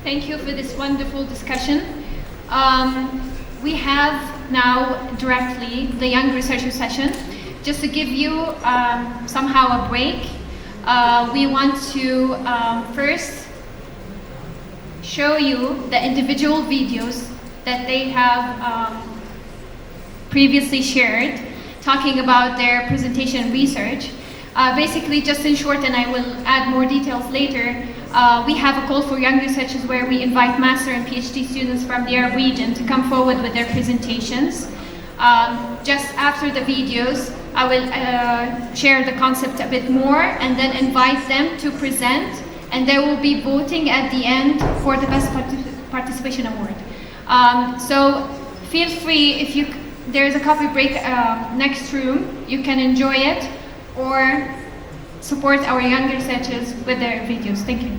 Thank you for this wonderful discussion. We have now directly the Young Researcher session. Just to give you somehow a break, we want to first show you the individual videos that they have previously shared, talking about their presentation research. Basically, just in short, and I will add more details later, we have a call for young researchers where we invite master and PhD students from the Arab region to come forward with their presentations. Just after the videos, I will share the concept a bit more and then invite them to present, and there will be voting at the end for the best participation award. So feel free, if there is a coffee break next room, you can enjoy it or support our young researchers with their videos. Thank you.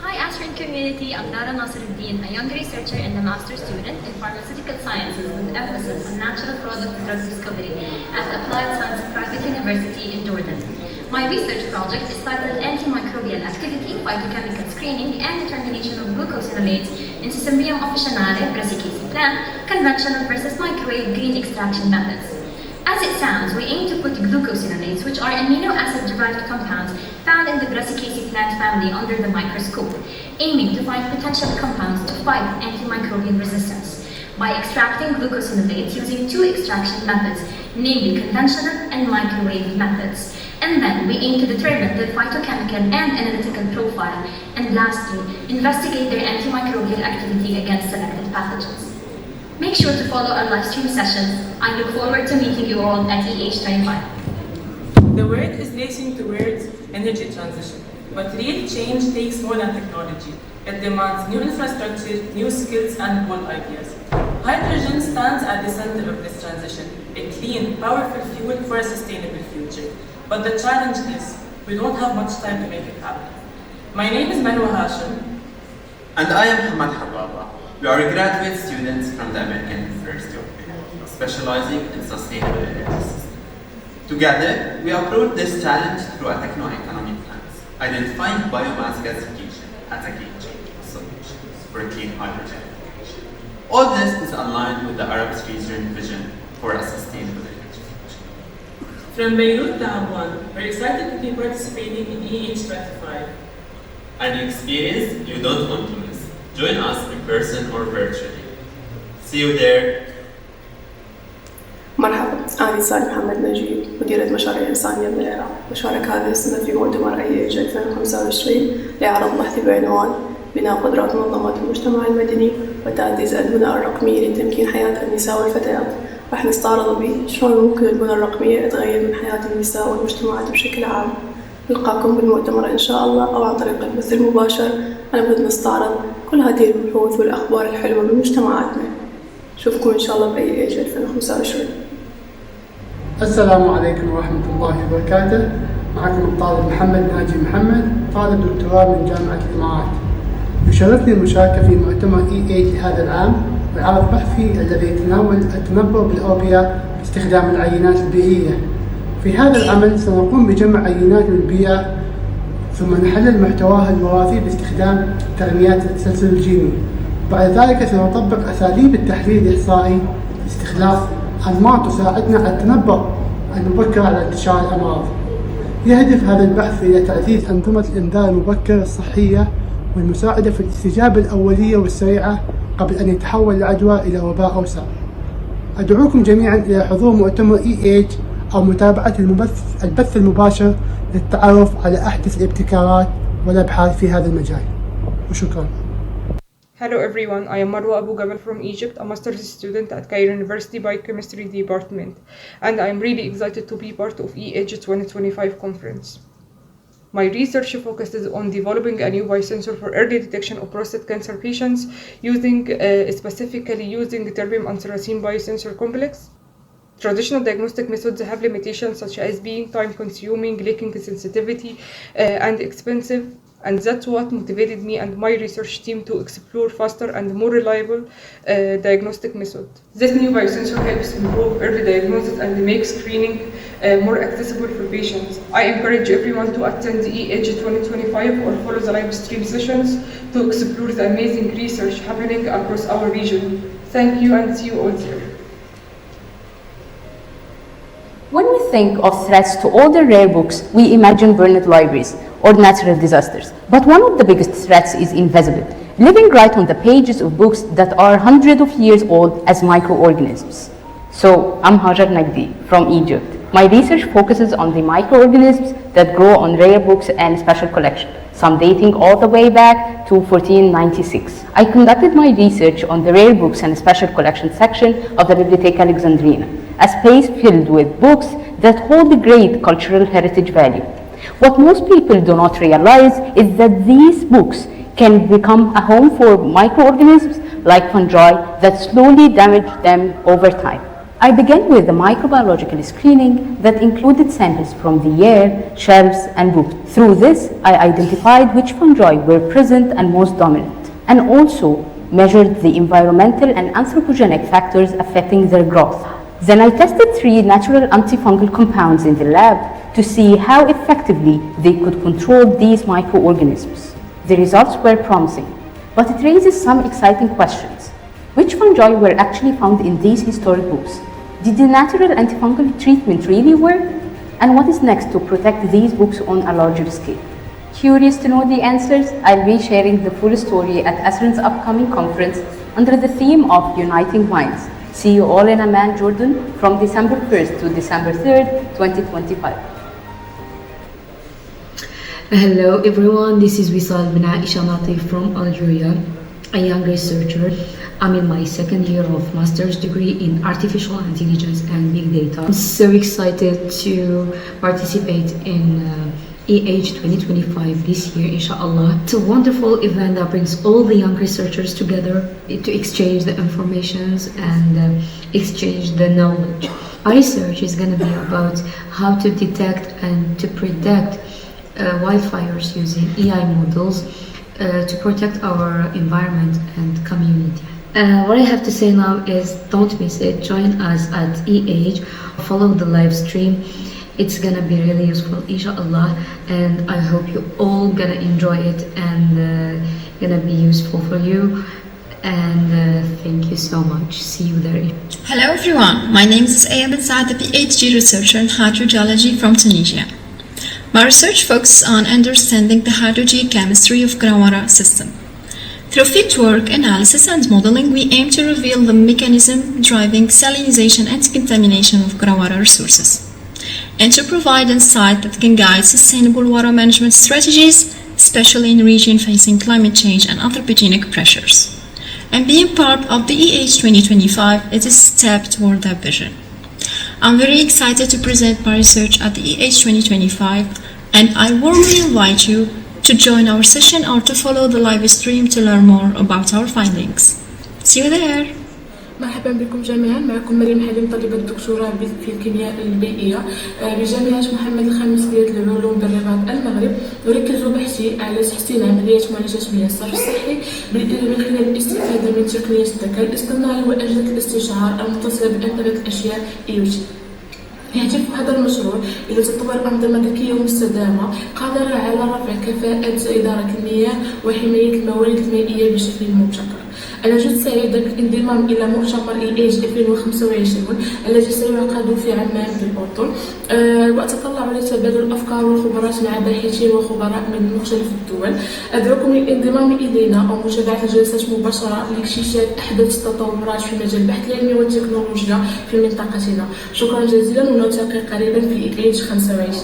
Hi Ashrin community, I'm Lara Nasereddin, a young researcher and a master's student in pharmaceutical sciences with emphasis on natural product drug discovery at Applied Science Private University in Jordan. My research project is titled Antimicrobial Activity, Phytochemical Screening and Determination of Glucosinolates in Sisymbrium officinale, Brassicaceae plant, conventional versus microwave green extraction methods. As it sounds, we aim to put glucosinolates, which are amino acid-derived compounds found in the Brassicaceae plant family, under the microscope, aiming to find potential compounds to fight antimicrobial resistance by extracting glucosinolates using two extraction methods, namely conventional and microwave methods. And then we aim to determine their phytochemical and analytical profile, and lastly, investigate their antimicrobial activity against selected pathogens. Make sure to follow our live stream sessions. I look forward to meeting you all at EH25. The world is racing towards energy transition, but real change takes more than technology. It demands new infrastructure, new skills, and bold ideas. Hydrogen stands at the center of this transition, a clean, powerful fuel for a sustainable future. But the challenge is, we don't have much time to make it happen. My name is Hashim. And I am Hamad Hababa. We are graduate students from the American University of Vienna, specializing in sustainable energy systems. Together, we approach this challenge through a techno-economic lens, identifying biomass gasification as a game-changing solution for clean hydrogen application. All this is aligned with the Arab region vision for a sustainable energy future. From Beirut to Amman, we're excited to be participating in EH25. An experience you don't want to miss. Join us in person or virtually. See you there. مرحبا، أنا سالم محمد نجيب، مديرة مشاريع إنسانية بالعراق، بشارك هذه السنة في مؤتمر IEH 2025 لعرض بحثي بعنوان بناء قدرات منظمات المجتمع المدني وتعزيز البنى الرقمية لتمكين حياة النساء والفتيات. راح نستعرض به شلون ممكن البنى الرقمية تغير من حياة النساء والمجتمعات بشكل عام. نلقاكم بالمؤتمر إن شاء الله أو عن طريق البث المباشر. أنا بدنا نستعرض كل هذه البحوث والأخبار الحلوة بمجتمعاتنا. نشوفكم إن شاء الله بIEH 2025. السلام عليكم ورحمة الله وبركاته. معكم الطالب محمد ناجي محمد، طالب دكتوراه من جامعة الإمارات. يشرفني المشاركة في مؤتمر EH لهذا العام وعرض بحثي الذي يتناول التنبؤ بالأوبئة باستخدام العينات البيئية. في هذا العمل سنقوم بجمع عينات من البيئة ثم نحلل محتواها الوراثي باستخدام تقنيات التسلسل الجيني. بعد ذلك سنطبق أساليب التحليل الإحصائي لاستخلاص أنماط تساعدنا على التنبؤ المبكر على انتشار الأمراض. يهدف هذا البحث إلى تعزيز أنظمة الإنذار المبكر الصحية والمساعدة في الاستجابة الأولية والسريعة قبل أن يتحول العدوى إلى وباء أوسع. أدعوكم جميعا إلى حضور مؤتمر EH أو متابعة البث المباشر للتعرف على أحدث الابتكارات والأبحاث في هذا المجال. وشكرا. Hello everyone, I am Marwa Abu Gabal from Egypt, a master's student at Cairo University Biochemistry Department, and I am really excited to be part of EH 2025 conference. My research focuses on developing a new biosensor for early detection of prostate cancer patients specifically using terbium and seracin biosensor complex. Traditional diagnostic methods have limitations such as being time-consuming, lacking sensitivity, and expensive. And that's what motivated me and my research team to explore faster and more reliable diagnostic method. This new biosensor helps improve early diagnosis and make screening more accessible for patients. I encourage everyone to attend EH 2025 or follow the live stream sessions to explore the amazing research happening across our region. Thank you and see you all there. When we think of threats to all the rare books, we imagine burned libraries or natural disasters. But one of the biggest threats is invisible, living right on the pages of books that are hundreds of years old as microorganisms. So, I'm Hajar Nagdy from Egypt. My research focuses on the microorganisms that grow on rare books and special collections, some dating all the way back to 1496. I conducted my research on the rare books and special collection section of the Bibliotheca Alexandrina, a space filled with books that hold great cultural heritage value. What most people do not realize is that these books can become a home for microorganisms like fungi that slowly damage them over time. I began with the microbiological screening that included samples from the air, shelves, and books. Through this, I identified which fungi were present and most dominant, and also measured the environmental and anthropogenic factors affecting their growth. Then I tested 3 natural antifungal compounds in the lab to see how effectively they could control these microorganisms. The results were promising, but it raises some exciting questions. Which fungi were actually found in these historic books? Did the natural antifungal treatment really work? And what is next to protect these books on a larger scale? Curious to know the answers? I'll be sharing the full story at ASRIN's upcoming conference under the theme of Uniting Minds. See you all in Amman, Jordan from December 1st to December 3rd, 2025. Hello everyone, this is Wisal bin Aisha Natif from Algeria, a young researcher. I'm in my second year of master's degree in artificial intelligence and big data. I'm so excited to participate in EH 2025 this year, inshallah. It's a wonderful event that brings all the young researchers together to exchange the informations and exchange the knowledge. Our research is going to be about how to detect and to predict wildfires using AI models to protect our environment and community. What I have to say now is don't miss it. Join us at EH, follow the live stream. It's gonna be really useful, inshallah, and I hope you all gonna enjoy it and gonna be useful for you. And thank you so much. See you there. Hello everyone, my name is Aya bin Saad, a PhD researcher in hydrogeology from Tunisia. My research focuses on understanding the hydrogeochemistry of groundwater system. Through fieldwork analysis and modeling, we aim to reveal the mechanism driving salinization and contamination of groundwater resources, and to provide insight that can guide sustainable water management strategies, especially in regions facing climate change and anthropogenic pressures. And being part of the EH 2025 is a step toward that vision. I'm very excited to present my research at the EH 2025, and I warmly invite you to join our session or to follow the live stream to learn more about our findings. See you there! مرحبا بكم جميعا. معكم مريم حليم طالبة الدكتوراه في الكيمياء البيئية بجامعة محمد الخامس كلية العلوم بالرباط المغرب. أركز بحثي على تحسين عملية معالجة مياه الصرف الصحي من خلال الاستفادة من تقنية الذكاء الاصطناعي وأجهزة الاستشعار المتصلة بإنترنت الأشياء IoT. يهدف هذا المشروع إلى تطوير أنظمة ذكية ومستدامة قادرة على رفع كفاءة إدارة المياه وحماية الموارد المائية بشكل مبتكر. أنا جد سعيدة بالانضمام إلى مؤتمر EH 2025 الذي سيعقد في عمان بالأردن، وأتطلع لتبادل الأفكار والخبرات مع باحثين وخبراء من مختلف الدول. أدعوكم للانضمام إلينا أو متابعة الجلسات مباشرة لاكتشاف أحدث التطورات في مجال البحث العلمي والتكنولوجيا في منطقتنا. شكرا جزيلا ونلتقي قريبا في EH 25.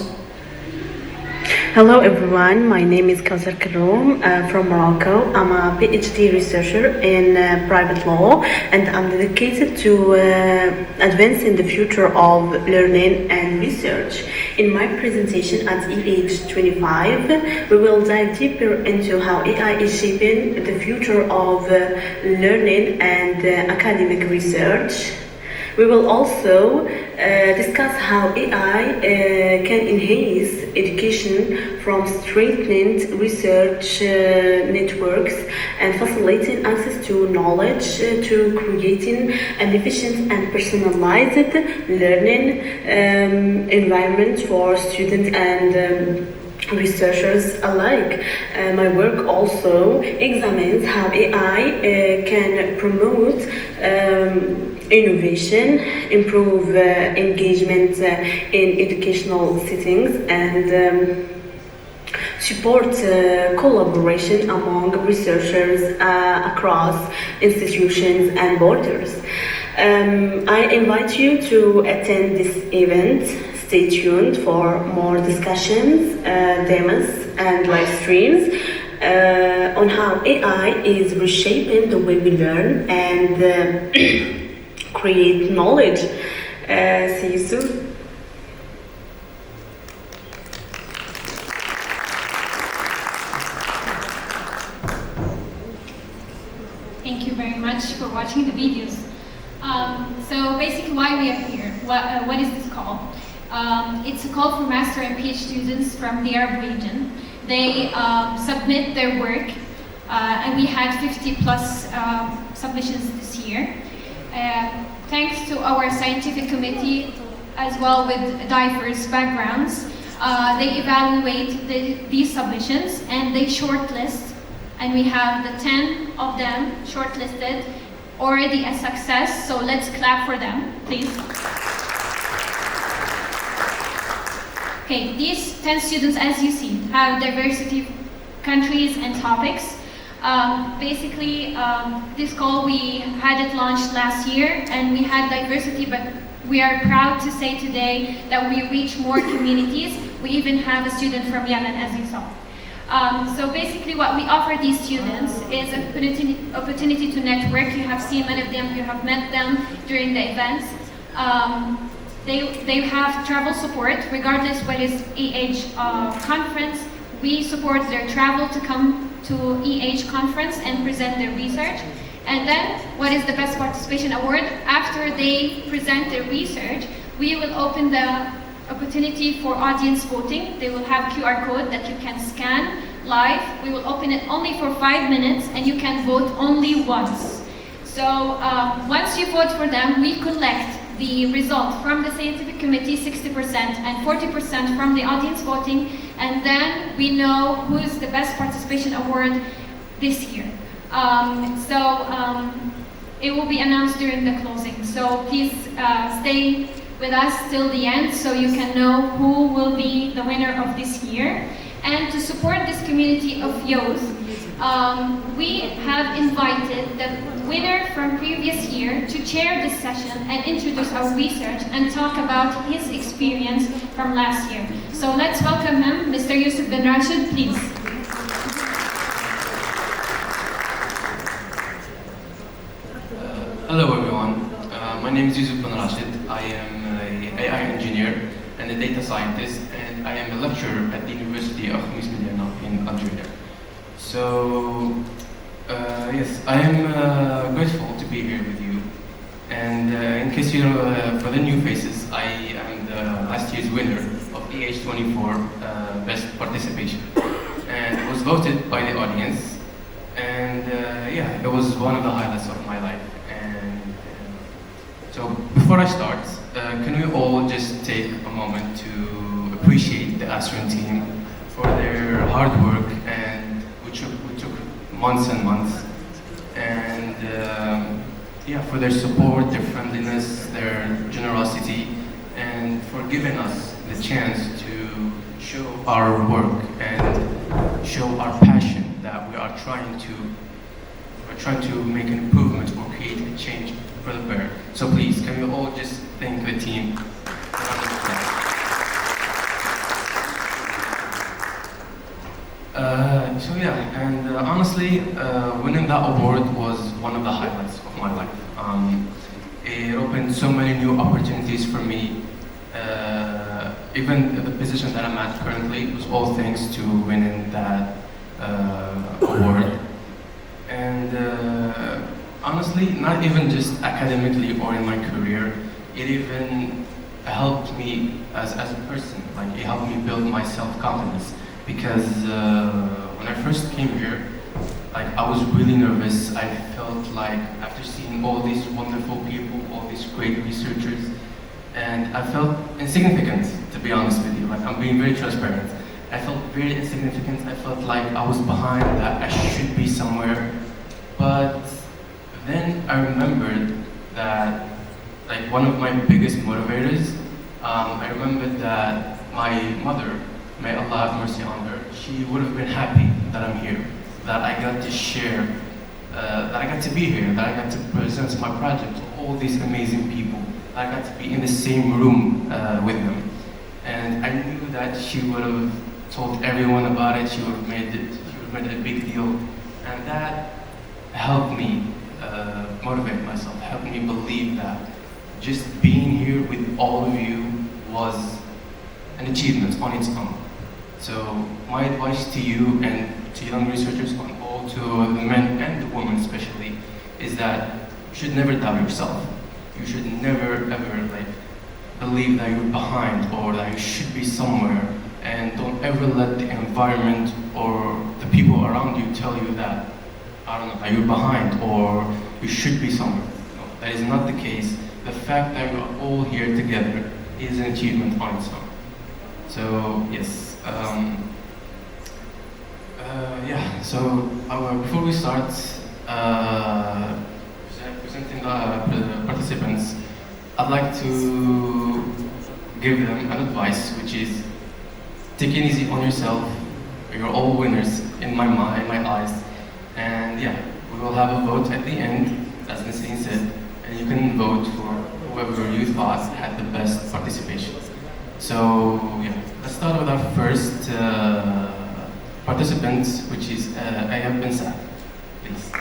Hello everyone, my name is Karroum from Morocco. I'm a PhD researcher in private law and I'm dedicated to advancing the future of learning and research. In my presentation at EH 25, we will dive deeper into how AI is shaping the future of learning and academic research. We will also discuss how AI can enhance education from strengthening research networks and facilitating access to knowledge to creating an efficient and personalized learning environment for students and researchers alike. My work also examines how AI can promote innovation, improve engagement in educational settings, and support collaboration among researchers across institutions and borders. I invite you to attend this event. Stay tuned for more discussions, demos, and live streams on how AI is reshaping the way we learn and create knowledge. See you soon. Thank you very much for watching the videos. So basically why we are here, what is this call? It's a call for master and PhD students from the Arab region. They submit their work, and we had 50 plus submissions this year. Thanks to our scientific committee, as well with diverse backgrounds, they evaluate these submissions and they shortlist, and we have the 10 of them shortlisted, already a success, so let's clap for them, please. Okay, these 10 students, as you see, have diversity of countries and topics. Basically, this call, we had it launched last year and we had diversity, but we are proud to say today that we reach more communities. We even have a student from Yemen, as you saw. So basically what we offer these students is an opportunity to network. You have seen many of them, you have met them during the events. They have travel support, regardless what is conference. We support their travel to come to conference and present their research. And then, what is the Best Participation Award? After they present their research, we will open the opportunity for audience voting. They will have QR code that you can scan live. We will open it only for 5 minutes and you can vote only once. So once you vote for them, we collect the result from the scientific committee, 60% and 40% from the audience voting, and then we know who is the Best Participation Award this year. It will be announced during the closing. So please stay with us till the end so you can know who will be the winner of this year. And to support this community of youth, we have invited the winner from previous year to chair this session and introduce our research and talk about his experience from last year. So let's welcome him, Mr. Youcef Benrached, please. Hello everyone, my name is Youcef Benrached. I am an AI engineer and a data scientist, and I am a lecturer at the University of Khemis in Algeria. So, yes, I am grateful to be here with you. And in case you know, for the new faces, I am the last year's winner of EH24 Best Participation. And it was voted by the audience. And yeah, it was one of the highlights of my life. And so, before I start, can we all just take a moment to appreciate the Asrin team for their hard work, and which took months and months, and yeah, for their support, their friendliness, their generosity, and for giving us the chance to show our work and show our passion that we are trying to make an improvement or create a change for the better. So please, can we all just thank the team? So yeah, and honestly, winning that award was one of the highlights of my life. It opened so many new opportunities for me. Even the position that I'm at currently was all thanks to winning that award. And honestly, not even just academically or in my career, it even helped me as a person. Like, it helped me build my self-confidence, because when I first came here, like, I was really nervous. I felt like, after seeing all these wonderful people, all these great researchers, and I felt insignificant, to be honest with you. Like, I'm being very transparent. I felt very insignificant. I felt like I was behind, that I should be somewhere. But then I remembered that, like, one of my biggest motivators, I remembered that my mother, may Allah have mercy on her, she would have been happy that I'm here, that I got to share, that I got to be here, that I got to present my project to all these amazing people, that I got to be in the same room with them. And I knew that she would have told everyone about it, she would have made it a big deal. And that helped me motivate myself, helped me believe that just being here with all of you was an achievement on its own. So my advice to you and to young researchers, on all, to the men and the women especially, is that you should never doubt yourself. You should never ever believe that you're behind or that you should be somewhere, and don't ever let the environment or the people around you tell you that, I don't know, that you're behind or you should be somewhere. No, that is not the case. The fact that you are all here together is an achievement on its own. So yes, so before we start presenting the participants, I'd like to give them an advice, which is take it easy on yourself. You're all winners in my eyes, and yeah, we will have a vote at the end, as Nasereddin said, and you can vote for whoever you thought had the best participation. So yeah, let's start with our first participant, which is Ayab Ben Saad. Please.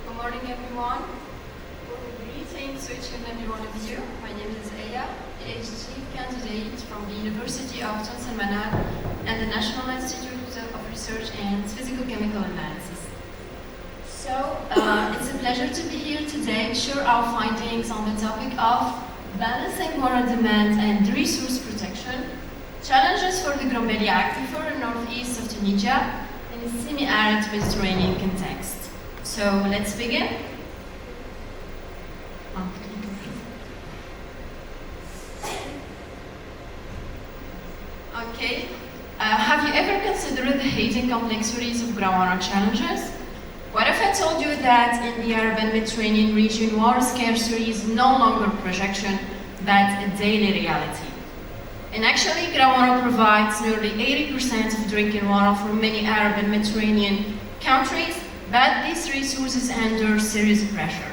Good morning, everyone. Greetings to each and every one of you. My name is Aya, PhD candidate from the University of Tunisia and the National Institute of Research and Physicochemical Analysis. So, it's a pleasure to be here today and share our findings on the topic of balancing water demand and resource protection, challenges for the Grombalia Aquifer northeast of Tunisia in a semi-arid Mediterranean context. So, let's begin. Okay. Have you ever considered the heating complexities of groundwater challenges? What if I told you that in the Arab and Mediterranean region, water scarcity is no longer a projection, but a daily reality? And actually, groundwater provides nearly 80% of drinking water for many Arab and Mediterranean countries, but these resources are under serious pressure.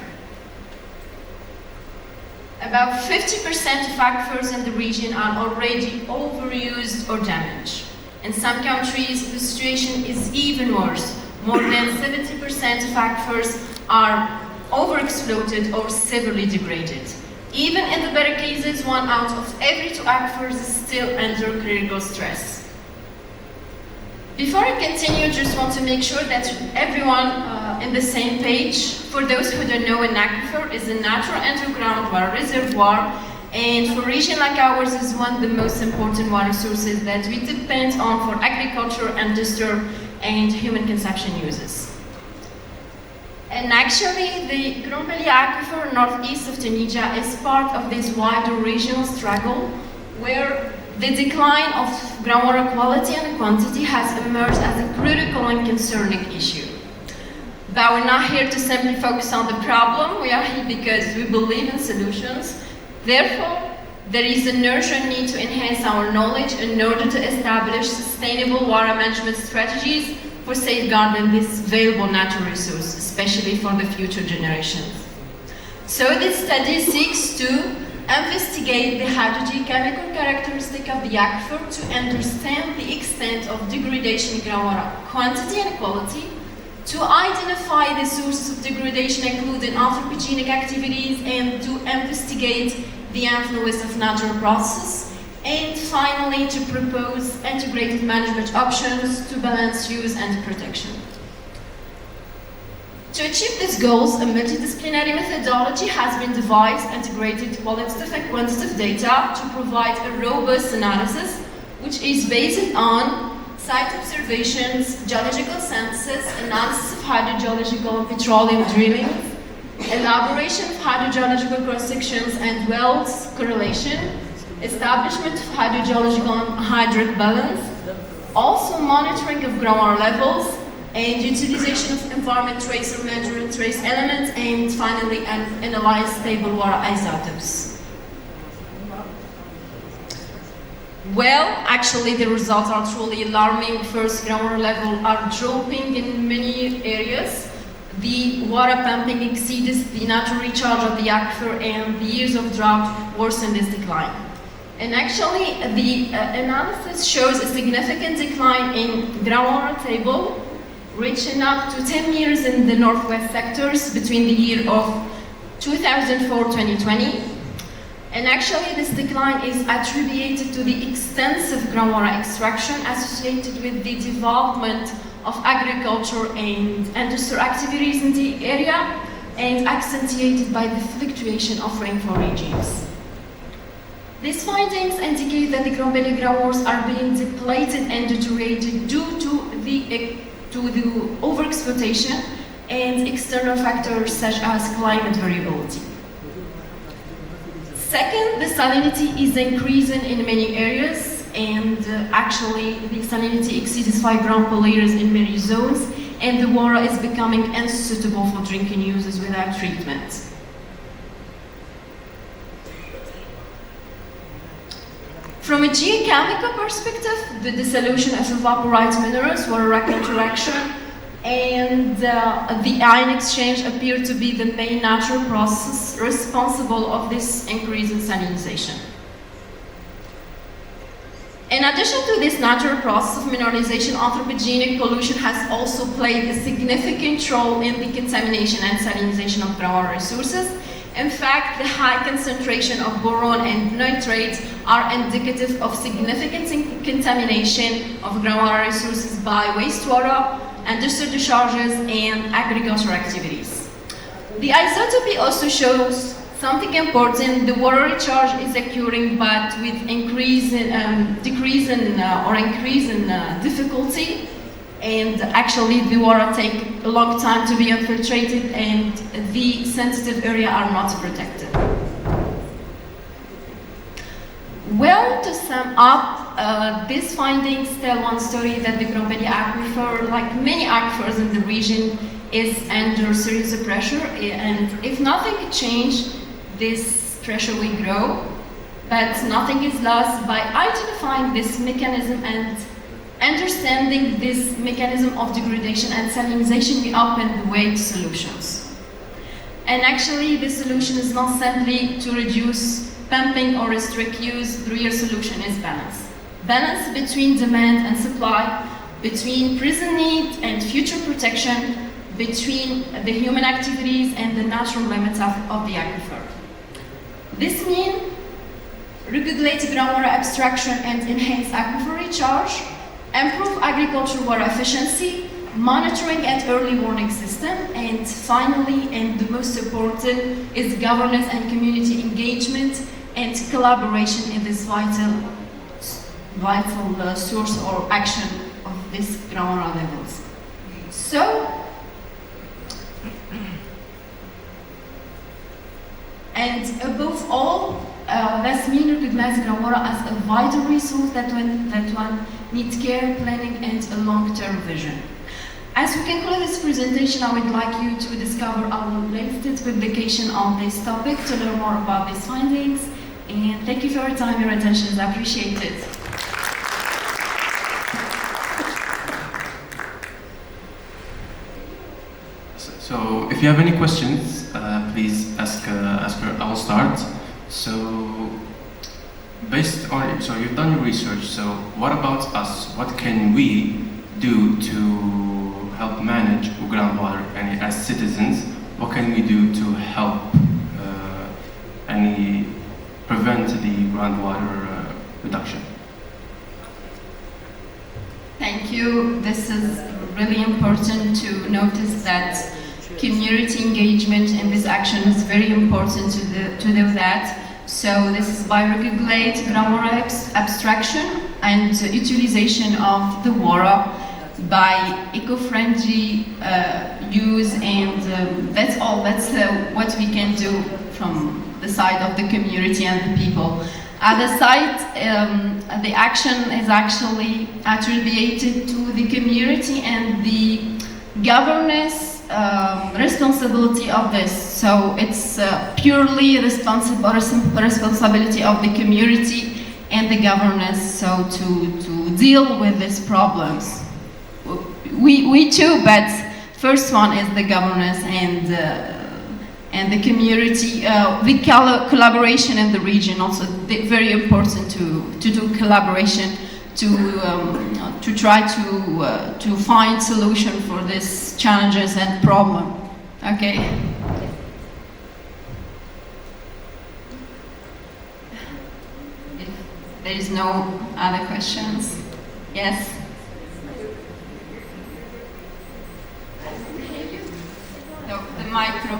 About 50% of aquifers in the region are already overused or damaged. In some countries, the situation is even worse. More than 70% of aquifers are overexploited or severely degraded. Even in the better cases, 1 out of every 2 aquifers is still under critical stress. Before I continue, just want to make sure that everyone in the same page. For those who don't know, an aquifer is a natural underground water reservoir, and for a region like ours is one of the most important water sources that we depend on for agriculture, industrial, and human consumption uses. And actually, the Grombalia Aquifer northeast of Tunisia is part of this wider regional struggle where the decline of groundwater quality and quantity has emerged as a critical and concerning issue. But we're not here to simply focus on the problem, we are here because we believe in solutions. Therefore, there is an urgent need to enhance our knowledge in order to establish sustainable water management strategies for safeguarding this valuable natural resource, especially for the future generations. So this study seeks to investigate the hydrogeochemical characteristic of the aquifer to understand the extent of degradation in groundwater quantity and quality, to identify the sources of degradation including anthropogenic activities, and to investigate the influence of natural processes, and finally to propose integrated management options to balance use and protection. To achieve these goals, a multidisciplinary methodology has been devised, integrated qualitative and quantitative data to provide a robust analysis, which is based on site observations, geological census, analysis of hydrogeological and petroleum drilling, elaboration of hydrogeological cross-sections and wells correlation, establishment of hydrogeological and hydric balance, also monitoring of groundwater levels, and utilization of environment trace or measurement trace elements, and finally analyze stable water isotopes. Well, actually the results are truly alarming. First, groundwater levels are dropping in many areas. The water pumping exceeds the natural recharge of the aquifer, and the years of drought worsen this decline. And actually, the analysis shows a significant decline in groundwater table, reaching up to 10 years in the northwest sectors between the year of 2004-2020. And actually, this decline is attributed to the extensive groundwater extraction associated with the development of agriculture and industrial activities in the area, and accentuated by the fluctuation of rainfall regimes. These findings indicate that the Grombalia groundwaters are being depleted and deteriorated due to the overexploitation and external factors such as climate variability. Second, the salinity is increasing in many areas, and actually the salinity exceeds 5 grams per liter in many zones, and the water is becoming unsuitable for drinking uses without treatment. From a geochemical perspective, the dissolution of evaporite minerals, water-rock interaction, and the ion exchange appear to be the main natural process responsible of this increase in salinization. In addition to this natural process of mineralization, anthropogenic pollution has also played a significant role in the contamination and salinization of groundwater resources. In fact, the high concentration of boron and nitrates are indicative of significant contamination of groundwater resources by wastewater, industrial discharges, and agricultural activities. The isotopy also shows something important. The water recharge is occurring, but with increase in difficulty, and actually the water take a long time to be infiltrated, and the sensitive area are not protected. Well, to sum up, these findings tell one story, that the Grombalia aquifer, like many aquifers in the region, is under serious pressure, and if nothing changes, this pressure will grow, but nothing is lost. By identifying this mechanism and understanding this mechanism of degradation and salinization, we open the way to solutions. And actually, the solution is not simply to reduce pumping or restrict use. The real solution is balance. Balance between demand and supply, between present need and future protection, between the human activities and the natural limits of the aquifer. This means regulate groundwater abstraction and enhance aquifer recharge, improve agricultural water efficiency, monitoring and early warning system, and finally, and the most important, is governance and community engagement and collaboration in this vital source or action of these groundwater levels. So, and above all, let's recognize groundwater as a vital resource that one needs care, planning, and a long-term vision. As we conclude this presentation, I would like you to discover our latest publication on this topic to learn more about these findings. And thank you for your time, your attention. I appreciate it. So, if you have any questions, please ask her. I will start. So, so you've done your research. So, what about us? What can we do to help manage groundwater? And as citizens, what can we do to help prevent the groundwater reduction? this is really important to notice that community engagement in this action is very important to do that. So this is by regulate groundwater abstraction and utilization of the water by eco-friendly use, and that's all. That's what we can do from the side of the community and the people. At the site, the action is actually attributed to the community and the governance responsibility of this. So it's purely responsibility of the community and the governance. So to deal with these problems, we too, but first one is the governance and the community, the collaboration in the region. Also, very important to do collaboration to try to find solution for these challenges and problem. Okay. If there is no other questions, yes. No, the micro.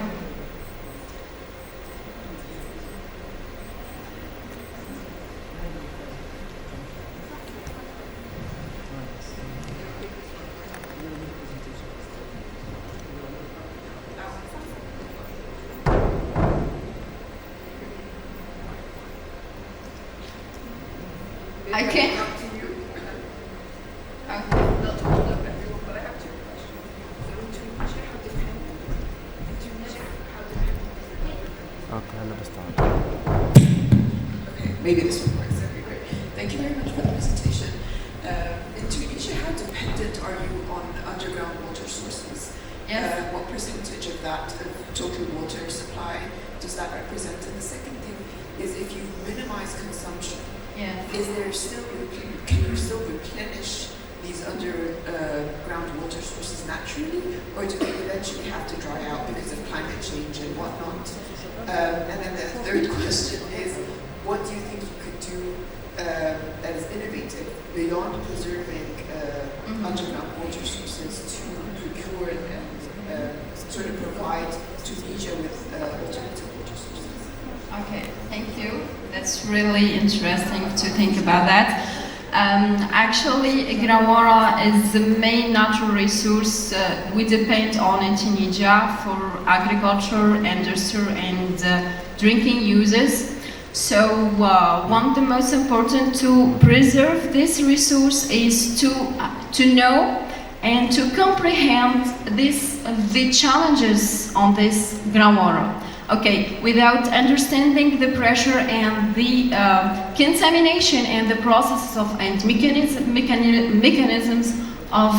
Okay. Maybe this one works. That'd be great. Thank you very much for the presentation. In Tunisia, how dependent are you on underground water sources? Yes. What percentage of that total water supply does that represent? And the second thing is, if you minimize consumption, is there still can you still replenish these underground water sources naturally, or do they eventually have to dry out because of climate change and whatnot? And then the third question is, what do you think you could do that is innovative beyond preserving underground water sources to procure and sort of provide Tunisia with alternative water sources? Okay, thank you. That's really interesting to think about that. Actually, groundwater is the main natural resource we depend on in Tunisia for agriculture, industry, and drinking uses. So one of the most important to preserve this resource is to know and to comprehend the challenges on this groundwater. Okay, without understanding the pressure and the contamination and the processes and mechanisms of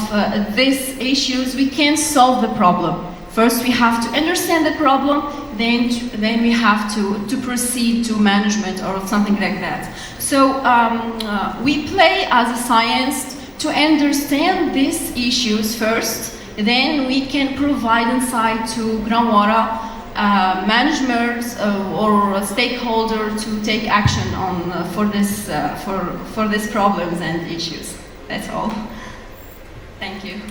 these issues, we can't solve the problem. First, we have to understand the problem, then we have to proceed to management or something like that. So we play as a science to understand these issues first, then we can provide insight to groundwater management or stakeholder to take action on for these problems and issues. That's all. Thank you.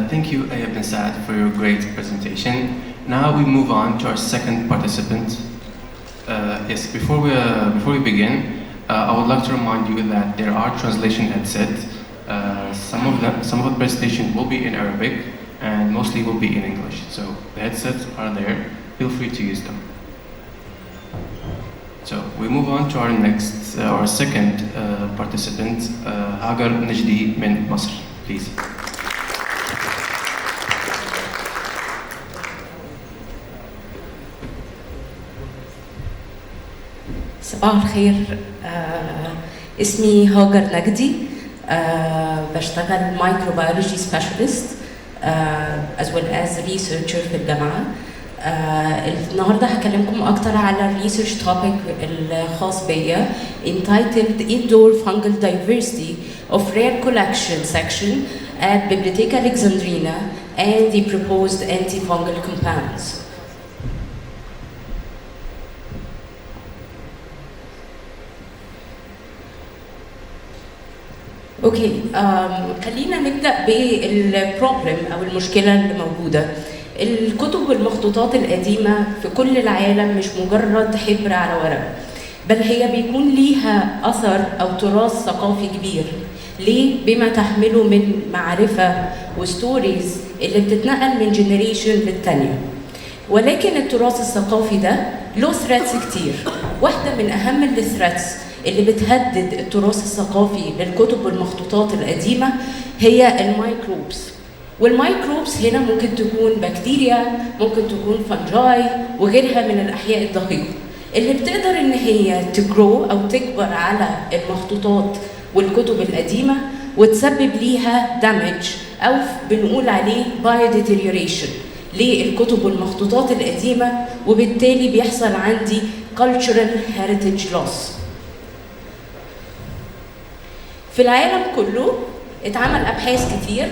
Thank you, Ayab and Saad, for your great presentation. Now we move on to our second participant. Yes, before we begin, I would like to remind you that there are translation headsets. Some of the presentation will be in Arabic and mostly will be in English. So the headsets are there. Feel free to use them. So we move on to our second participant, Hajar Nagdy من مصر, please. صباح الخير. اسمي هاجر نجدي. بشتغل microbiology specialist as well as researcher في الجامعة. النهارده هكلمكم اكتر على الريسيرش توبيك الخاص بيا entitled Indoor Fungal Diversity of rare collection section at Bibliotheca Alexandrina and the proposed antifungal compounds. اوكي خلينا نبدا بالبروبلم او المشكله اللي موجوده. الكتب والمخطوطات القديمه في كل العالم مش مجرد حبر على ورق، بل هي بيكون ليها اثر او تراث ثقافي كبير. ليه؟ بما تحمله من معرفه وستوريز اللي بتتنقل من جنريشن للتانيه. ولكن التراث الثقافي ده له ثريتس كتير. واحده من اهم الثريتس اللي بتهدد التراث الثقافي للكتب والمخطوطات القديمة هي الميكروبس. والميكروبس هنا ممكن تكون بكتيريا، ممكن تكون فنجاي وغيرها من الأحياء الدقيقة اللي بتقدر إن هي تجرو أو تكبر على المخطوطات والكتب القديمة وتسبب ليها دامج أو بنقول عليه بايوديتيريوريشن للكتب والمخطوطات القديمة، وبالتالي بيحصل عندي cultural heritage loss. في العالم كله اتعمل ابحاث كتير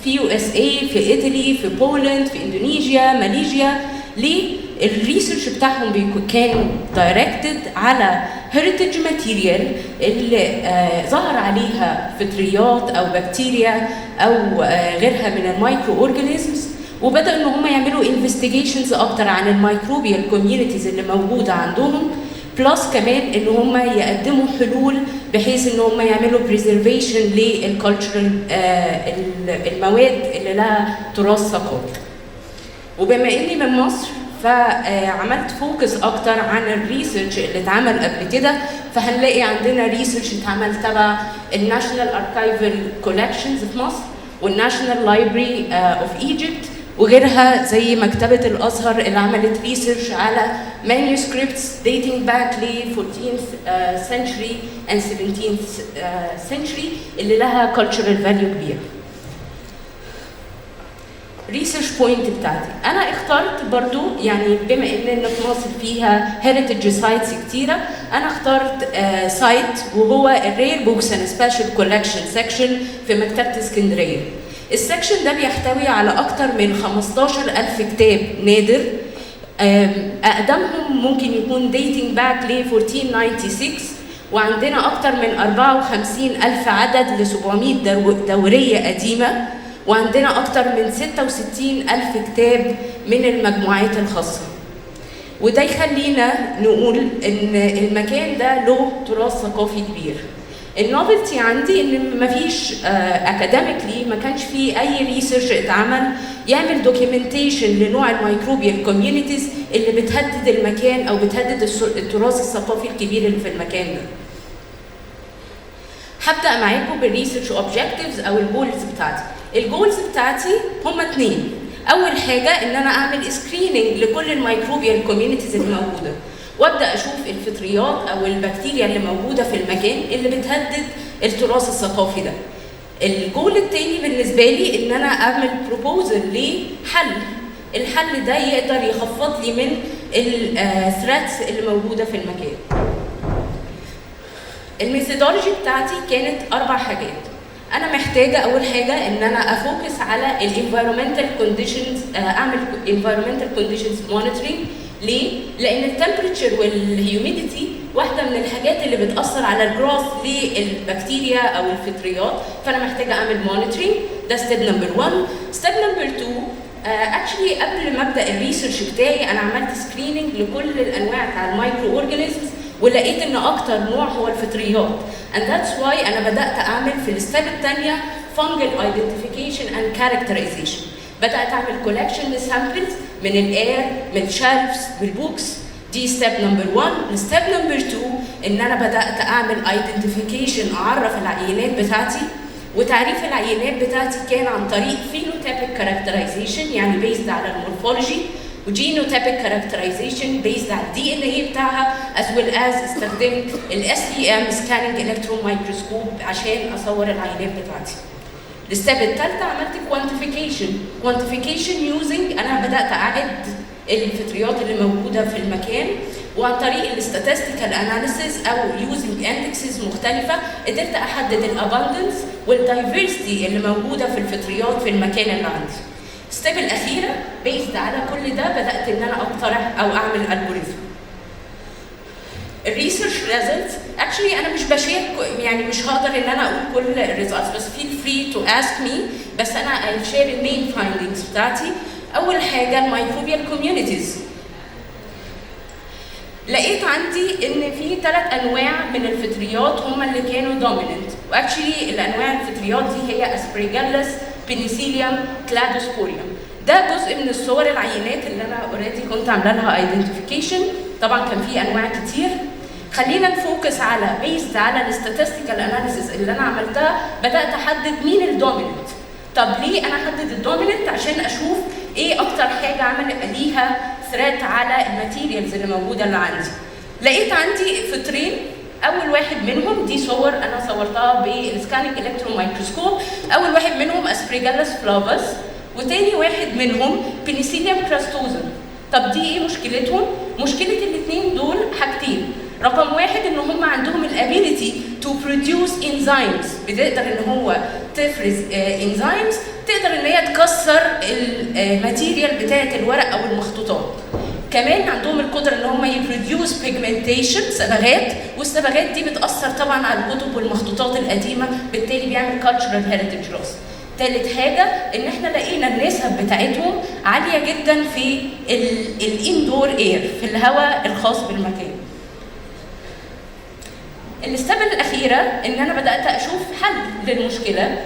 في USA، في ايطالي، في بولند، في اندونيسيا، ماليزيا. ليه؟ الريسيرش بتاعهم كان دايركتد على هيريتج ماتيريال اللي ظهر عليها فطريات او بكتيريا او غيرها من المايكرو اورجانيزمز، وبداوا ان هم يعملوا انفستيجيشنز اكتر عن الميكروبيال كوميونيتيز اللي موجوده عندهم، بلس كمان ان هم يقدموا حلول بحيث ان هم يعملوا بريزرفيشن للكالتشرال المواد اللي لها تراث ثقافي. وبما اني من مصر فعملت فوكس اكتر عن الريسيرش اللي اتعمل قبل كده، فهنلاقي عندنا ريسيرش اتعمل تبع الناشونال اركايفل كولكشنز في مصر والناشونال لايبرري اوف ايجيبت وغيرها زي مكتبة الأزهر اللي عملت ريسيرش على manuscripts dating back ل 14th century and 17th century اللي لها cultural value كبير. ريسيرش بوينت بتاعتي أنا اخترت برضو يعني بما إن في مصر فيها heritage sites كتيرة، أنا اخترت سايت وهو الرير بوكس and special collection section في مكتبة اسكندرية. السكشن ده بيحتوي على أكتر من 15,000 كتاب نادر، أقدمهم ممكن يكون dating back ل 1496، وعندنا أكتر من 54,000 عدد ل 700 دورية قديمة، وعندنا أكتر من 66,000 كتاب من المجموعات الخاصة. وده يخلينا نقول إن المكان ده له تراث ثقافي كبير. النوفلتي عندي ان مفيش اكاديميكلي ما كانش في اي ريسيرش اتعمل يعمل دوكيومنتيشن لنوع الميكروبيال كوميونيتيز اللي بتهدد المكان او بتهدد التراث الثقافي الكبير اللي في المكان ده. هبدا معاكم بالريسيرش اوبجكتيفز او الجولز بتاعتي. الجولز بتاعتي هما 2. اول حاجه ان انا اعمل سكريننج لكل الميكروبيال كوميونيتيز اللي موجوده، وابدا اشوف الفطريات او البكتيريا اللي موجوده في المكان اللي بتهدد التراث الثقافي ده. الجول الثاني بالنسبه لي ان انا اعمل بروبوزل لحل. الحل ده يقدر يخفض لي من الثريتس اللي موجوده في المكان. الميثودولوجي بتاعتي كانت 4 حاجات. انا محتاجه اول حاجه ان انا افوكس على الانفايرمنتال كونديشنز، اعمل انفايرمنتال كونديشنز مونيتورنج. ليه؟ لأن التمبريتشر والهيوميديتي واحدة من الحاجات اللي بتأثر على الجروث للبكتيريا أو الفطريات، فأنا محتاجة أعمل مونيتورنج. ده ستيب نمبر 1. ستيب نمبر 2 اكشلي قبل ما ابدا الريسيرش بتاعي انا عملت سكريننج لكل الانواع بتاع المايكرو اورجانيزمز، ولقيت ان اكتر نوع هو الفطريات. and that's why انا بدات اعمل في الستيب الثانيه fungal identification and characterization. بدات اعمل collection لسامبلز من الاير، من شيلفز، من البوكس. دي ستيب نمبر 1. ستيب نمبر 2 ان انا بدات اعمل identification، اعرف العينات بتاعتي. وتعريف العينات بتاعتي كان عن طريق phenotypic characterization يعني بيزد على المورفولوجي، وجينوتيبيك كاركترايزيشن بيزد على الدي ان اي بتاعها، as well as استخدمت الاس اي ام سكاننج الكترون مايكروسكوب عشان اصور العينات بتاعتي. الستيب الثالثه عملت كوانتيفيكيشن يوزنج، انا بدات اعد الفطريات اللي موجوده في المكان، وعن طريق الاستاتستيكال اناليسيز او يوزنج اندكسز مختلفه قدرت احدد الاباندنس والدايفرستي اللي موجوده في الفطريات في المكان اللي عندي. الستيب الاخيره بيزد على كل ده بدات ان انا اقترح او اعمل الجوريزم. الريسيرش ريزلتس اكشلي انا مش بشارك، يعني مش هقدر ان انا اقول كل الريزلتس، بس فيل فري تو اسك مي، بس انا هشير المين فايندينجز بتاعتي. اول حاجه الميكروبيال كوميونيتيز، لقيت عندي ان في 3 انواع من الفطريات هم اللي كانوا دوميننت، واكشلي الانواع الفطريات دي هي اسبريجالس، بينيسيليوم، كلادوسبوريوم. ده جزء من الصور العينات اللي انا اوريدي كنت عامله لها ايدنتيفيكيشن، طبعا كان في انواع كتير. خلينا نفوكس على بيزد على الاستاتستيكال اناليسيس اللي انا عملتها، بدات احدد مين الدوميننت. طب ليه انا احدد الدوميننت؟ عشان اشوف ايه اكتر حاجه عمل ليها ثريت على الماتيريالز اللي موجوده اللي عندي. لقيت عندي فطرين، اول واحد منهم دي صور انا صورتها بالسكانينج الكترون مايكروسكوب، اول واحد منهم اسبريجالس فلافس، وتاني واحد منهم بينيسيليوم كراستوزم. طب دي ايه مشكلتهم؟ مشكله الاثنين دول حاجتين. رقم واحد ان هم عندهم الابيليتي تو بروديوس انزيمز، بتقدر ان هو تفرز انزيمز تقدر ان هي تكسر الماتيريال بتاعه الورق او المخطوطات. كمان عندهم القدره ان هم يبروديوس بيجمنتيشن، صبغات، والصبغات دي بتاثر طبعا على الكتب والمخطوطات القديمه، بالتالي بيعمل كالتشرال هيريتج لوس. ثالث حاجه ان احنا لقينا النسب بتاعتهم عاليه جدا في الاندور اير، في الهواء الخاص بالمكان. الستيب الاخيره ان انا بدات اشوف حل للمشكله،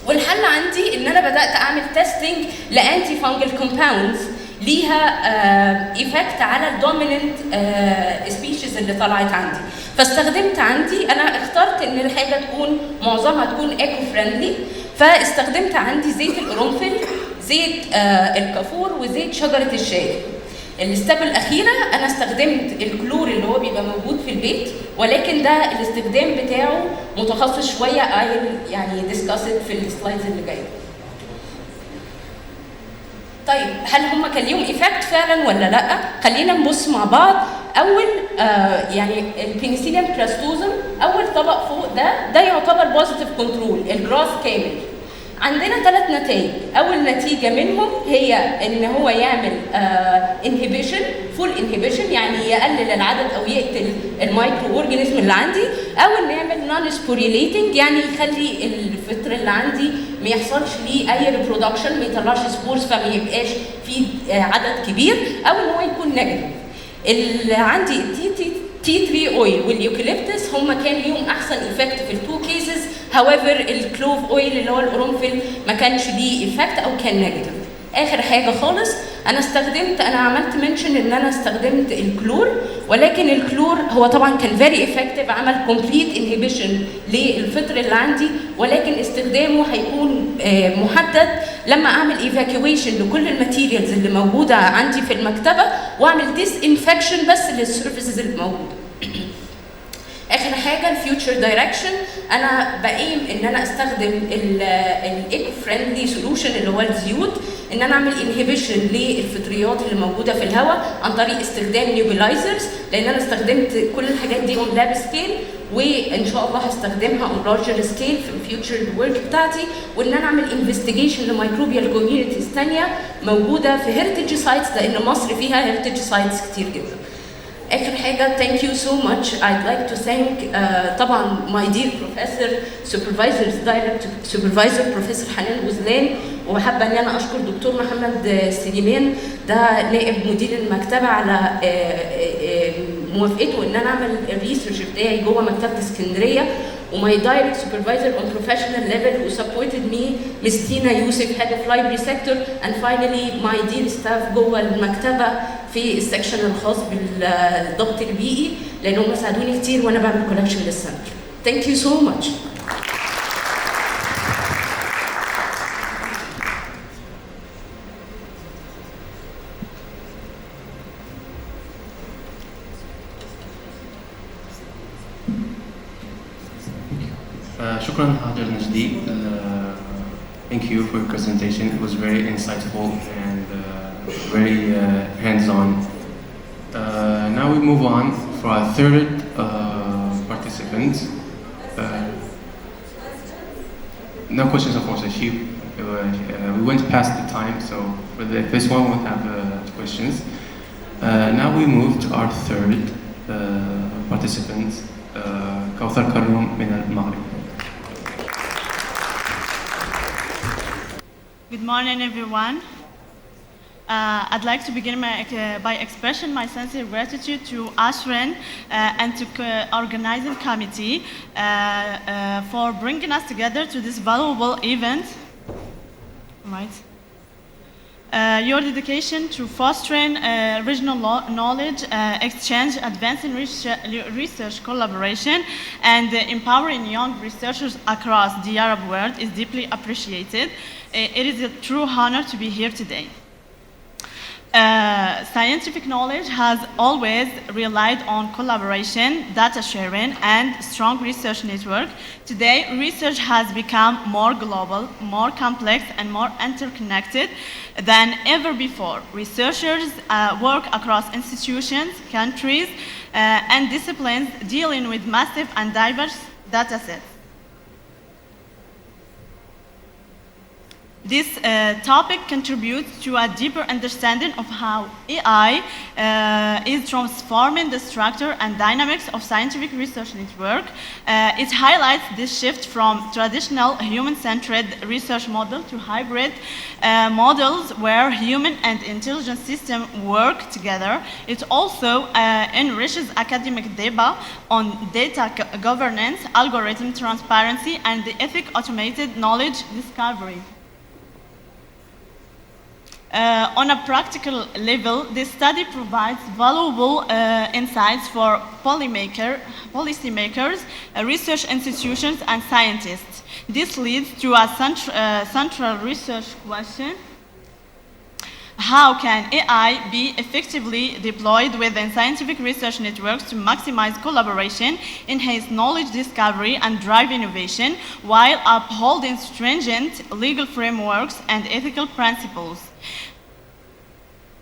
والحل عندي ان انا بدات اعمل تيستنج لانتي فانجل كومباوندز ليها ايفكت على الدوميننت سبيشيز اللي طلعت عندي. فاستخدمت انا اخترت ان الحاجه تكون معظمها تكون ايكو فريندلي، فاستخدمت عندي زيت القرنفل، زيت الكافور، وزيت شجره الشاي. الستيب الاخيره انا استخدمت الكلور اللي هو بيبقى موجود في البيت، ولكن ده الاستخدام بتاعه متخصص شويه، يعني ديسكاسد في السلايدز اللي جايه. طيب هل هم كان ليهم ايفكت فعلا ولا لا؟ خلينا نبص مع بعض. اول يعني البينيسيليوم كراستوزم، اول طبق فوق ده يعتبر بوزيتيف كنترول، الجراس كامل. عندنا 3 نتائج. اول نتيجه منهم هي ان هو يعمل انهبيشن، فول انهبيشن، يعني يقلل العدد او يقتل المايكرو اورجانيزم اللي عندي، او انه يعمل نون سبوريليتنج، يعني يخلي الفطر اللي عندي ما يحصلش ليه اي ريبرودكشن، ما يطلعش سبورز، فما يبقاش في عدد كبير، او ان هو يكون نيجاتيف. اللي عندي تي 3 اويل واليوكاليبتس هم كان ليهم احسن ايفكت في التو كيسز. هاويفر الكلوف اويل اللي هو القرنفل ما كانش ليه ايفكت او كان نيجاتيف. اخر حاجه خالص انا عملت منشن ان انا استخدمت الكلور، ولكن الكلور هو طبعا كان فيري افكتيف، عمل كومبليت انهبيشن للفطر اللي عندي، ولكن استخدامه هيكون محدد لما اعمل ايفاكيويشن لكل الماتيريالز اللي موجوده عندي في المكتبه، واعمل ديس انفكشن بس للسيرفيسز اللي موجوده. اخر حاجه الفيوتشر دايركشن، انا بقيم ان انا استخدم الايكو فريندلي سولوشن اللي هو الزيوت، ان انا اعمل انهبيشن للفطريات اللي موجوده في الهواء عن طريق استخدام نيوبلايزرز، لان انا استخدمت كل الحاجات دي اون لاب سكيل، وان شاء الله هستخدمها اون لارجر سكيل في الفيوتشر ورك بتاعتي، وان انا اعمل انفستيجيشن لميكروبيال كوميونيتيز ثانيه موجوده في هيريتج سايتس، لان مصر فيها هيريتج سايتس كتير جدا. آخر حاجة thank you so much. I'd like to thank طبعا my dear professor, supervisors, direct supervisor Professor حنان غزلان، وحابة إن أنا أشكر دكتور محمد سليمان ده نائب مدير المكتبة على موافقته إن أنا أعمل الريسيرش بتاعي جوه مكتبة اسكندرية، وماي دايركت سوبرفايزر اون بروفيشنال ليفل who supported me Miss Tina Youcef, head of library sector, and finally my dear staff جوه المكتبة في السكشن الخاص بالضبط البيئي، لأنهم ساعدوني كتير وأنا بعمل كولكشن للسنتر. Thank you so much. شكرا حاجر نجدي. Thank you for your presentation. It was very insightful and very hands-on. Now we move on for our third participant. No questions of course. We went past the time, so for this one we won't have questions. Now we move to our third participant, Kaoutar Karroum من المغرب. Good morning, everyone. I'd like to begin by expressing my sincere gratitude to Ashrin and to organizing committee for bringing us together to this valuable event. Right. Your dedication to fostering regional knowledge exchange, advancing research collaboration, and empowering young researchers across the Arab world is deeply appreciated. It is a true honor to be here today. Scientific knowledge has always relied on collaboration, data sharing, and strong research network. Today, research has become more global, more complex, and more interconnected than ever before. Researchers work across institutions, countries, and disciplines dealing with massive and diverse data sets. This topic contributes to a deeper understanding of how AI is transforming the structure and dynamics of scientific research network. It highlights this shift from traditional human-centered research model to hybrid models where human and intelligent systems work together. It also enriches academic debate on data governance, algorithm transparency, and the ethic automated knowledge discovery. On a practical level, this study provides valuable insights for policymakers, research institutions, and scientists. This leads to a central research question. How can AI be effectively deployed within scientific research networks to maximize collaboration, enhance knowledge discovery, and drive innovation, while upholding stringent legal frameworks and ethical principles?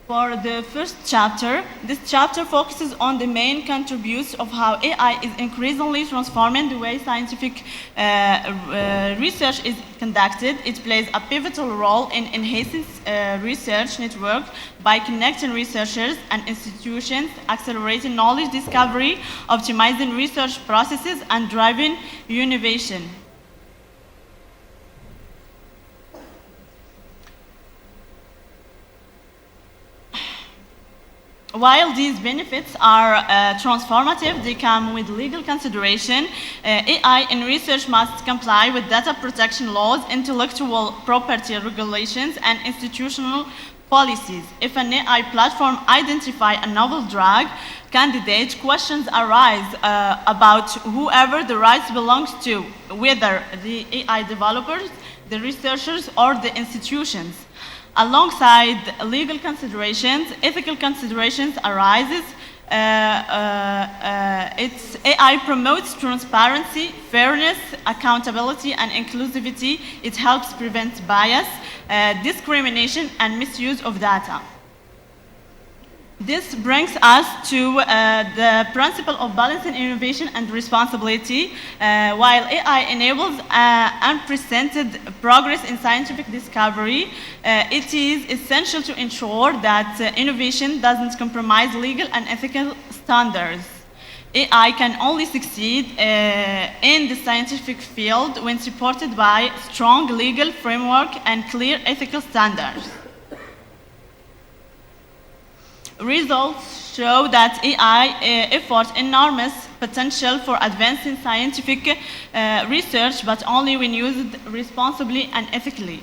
For the first chapter, this chapter focuses on the main contributors of how AI is increasingly transforming the way scientific research is conducted. It plays a pivotal role in enhancing research networks by connecting researchers and institutions, accelerating knowledge discovery, optimizing research processes, and driving innovation. While these benefits are transformative, they come with legal consideration. AI in research must comply with data protection laws, intellectual property regulations, and institutional policies. If an AI platform identifies a novel drug candidate, questions arise about whoever the rights belongs to, whether the AI developers, the researchers, or the institutions. Alongside legal considerations, ethical considerations arises. AI promotes transparency, fairness, accountability, and inclusivity. It helps prevent bias, discrimination, and misuse of data. This brings us to the principle of balancing innovation and responsibility. While AI enables unprecedented progress in scientific discovery, it is essential to ensure that innovation doesn't compromise legal and ethical standards. AI can only succeed in the scientific field when supported by strong legal framework and clear ethical standards. Results show that AI affords enormous potential for advancing scientific research, but only when used responsibly and ethically.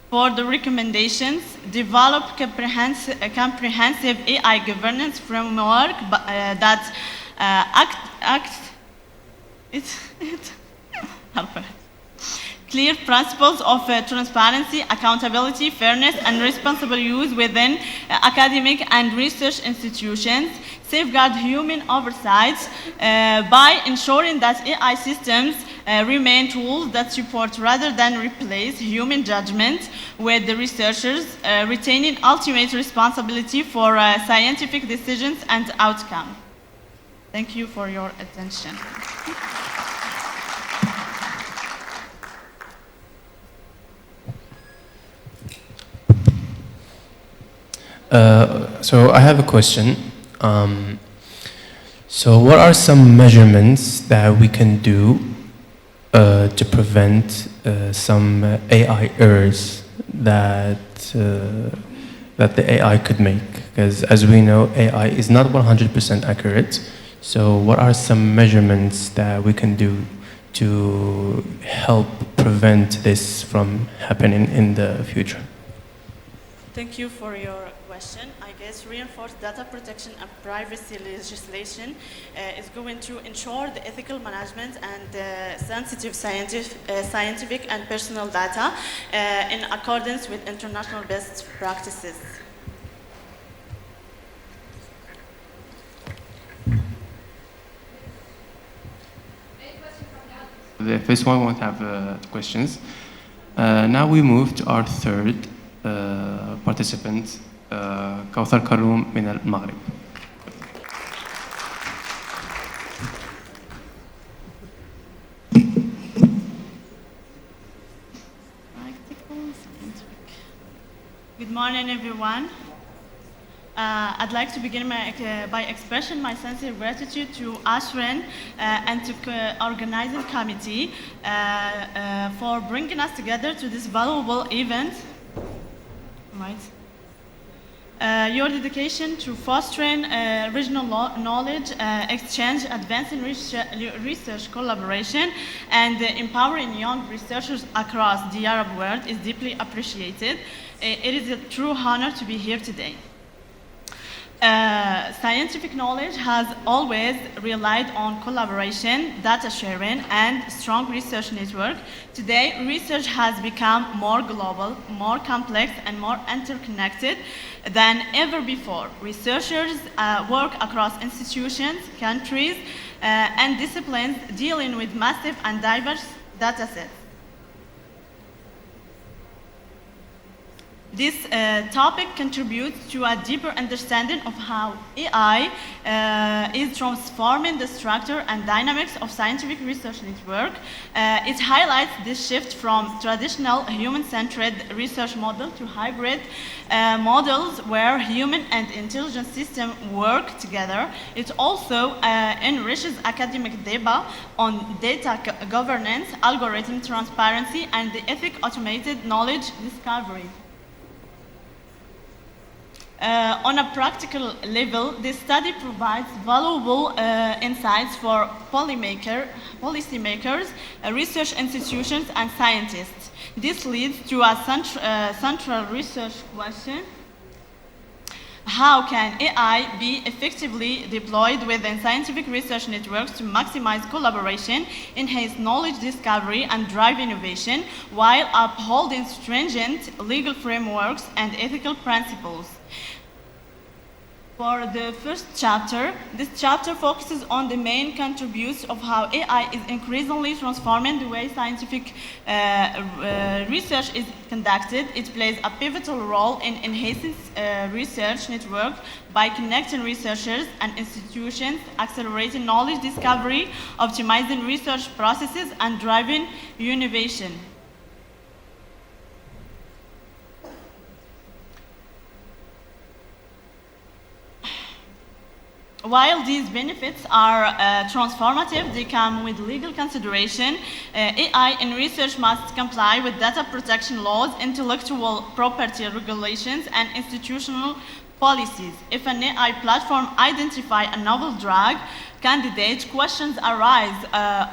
For the recommendations, develop comprehensive AI governance framework that clear principles of transparency, accountability, fairness, and responsible use within academic and research institutions, safeguard human oversight by ensuring that AI systems remain tools that support rather than replace human judgment, with the researchers retaining ultimate responsibility for scientific decisions and outcomes. Thank you for your attention. So I have a question. So what are some measurements that we can do to prevent some AI errors that the AI could make? Because as we know, AI is not 100% accurate. So what are some measurements that we can do to help prevent this from happening in the future? Thank you for your question. I guess reinforced data protection and privacy legislation is going to ensure the ethical management and sensitive scientific and personal data in accordance with international best practices. The first one won't have questions. Now we move to our third participant, Kaoutar Karroum من المغرب. Good morning, everyone. I'd like to begin by expressing my sincere gratitude to Ashrin and to organizing committee for bringing us together to this valuable event. Right. Your dedication to fostering regional knowledge exchange, advancing research collaboration, and empowering young researchers across the Arab world is deeply appreciated. It is a true honor to be here today. Scientific knowledge has always relied on collaboration, data sharing, and strong research network. Today, research has become more global, more complex, and more interconnected than ever before. Researchers work across institutions, countries, and disciplines dealing with massive and diverse data sets. This topic contributes to a deeper understanding of how AI is transforming the structure and dynamics of scientific research network. It highlights this shift from traditional human-centered research model to hybrid models where human and intelligent systems work together. It also enriches academic debate on data governance, algorithm transparency, and the ethic automated knowledge discovery. On a practical level, this study provides valuable insights for policymakers, research institutions, and scientists. This leads to a central research question: how can AI be effectively deployed within scientific research networks to maximize collaboration, enhance knowledge discovery, and drive innovation, while upholding stringent legal frameworks and ethical principles? For the first chapter, this chapter focuses on the main contributors of how AI is increasingly transforming the way scientific research is conducted. It plays a pivotal role in enhancing research networks by connecting researchers and institutions, accelerating knowledge discovery, optimizing research processes, and driving innovation. While these benefits are transformative, they come with legal consideration. AI in research must comply with data protection laws, intellectual property regulations, and institutional policies. If an AI platform identifies a novel drug candidate, questions arise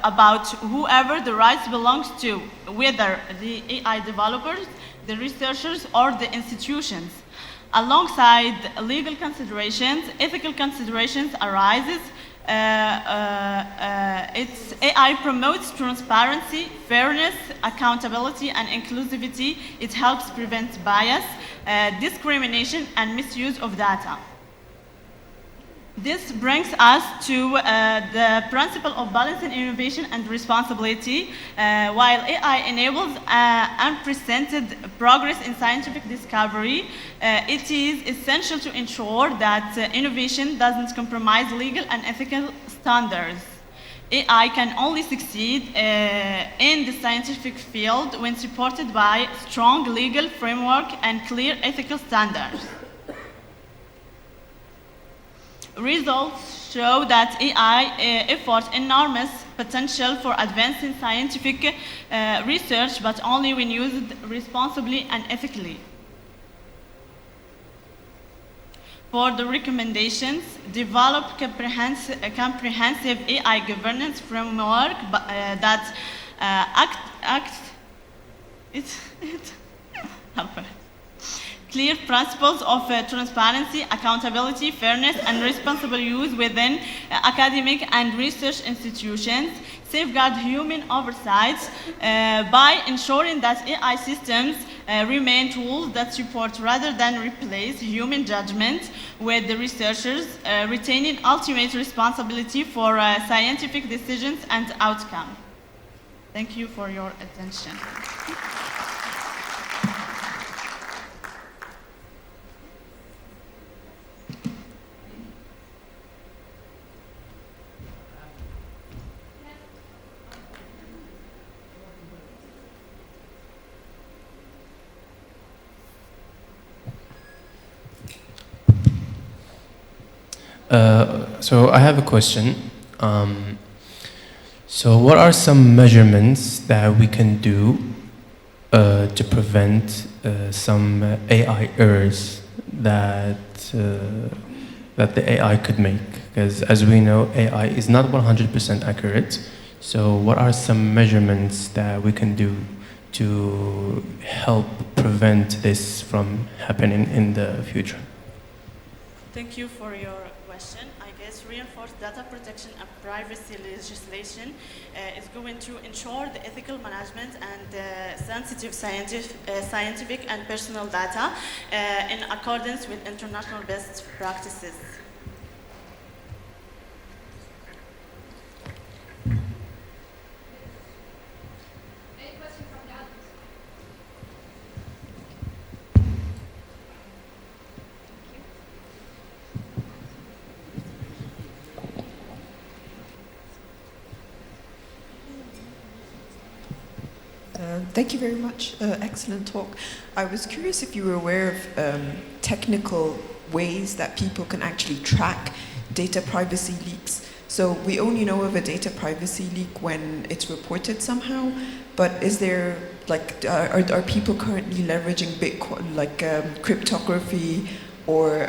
about whoever the rights belongs to, whether the AI developers, the researchers, or the institutions. Alongside legal considerations, ethical considerations arises. Its AI promotes transparency, fairness, accountability, and inclusivity. It helps prevent bias, discrimination, and misuse of data. This brings us to the principle of balancing innovation and responsibility. While AI enables unprecedented progress in scientific discovery, it is essential to ensure that innovation doesn't compromise legal and ethical standards. AI can only succeed in the scientific field when supported by strong legal framework and clear ethical standards. Results show that AI affords enormous potential for advancing scientific research, but only when used responsibly and ethically. For the recommendations, develop comprehensive AI governance framework that clear principles of transparency, accountability, fairness, and responsible use within academic and research institutions, safeguard human oversight by ensuring that AI systems remain tools that support rather than replace human judgment, with the researchers retaining ultimate responsibility for scientific decisions and outcomes. Thank you for your attention. So I have a question. So what are some measurements that we can do to prevent some AI errors that the AI could make? Because as we know, AI is not 100% accurate. So what are some measurements that we can do to help prevent this from happening in the future? Thank you for your question. I guess reinforced data protection and privacy legislation is going to ensure the ethical management and sensitive scientific and personal data in accordance with international best practices. Thank you very much. Excellent talk. I was curious if you were aware of technical ways that people can actually track data privacy leaks. So we only know of a data privacy leak when it's reported somehow, but is there, like, are people currently leveraging Bitcoin, like cryptography or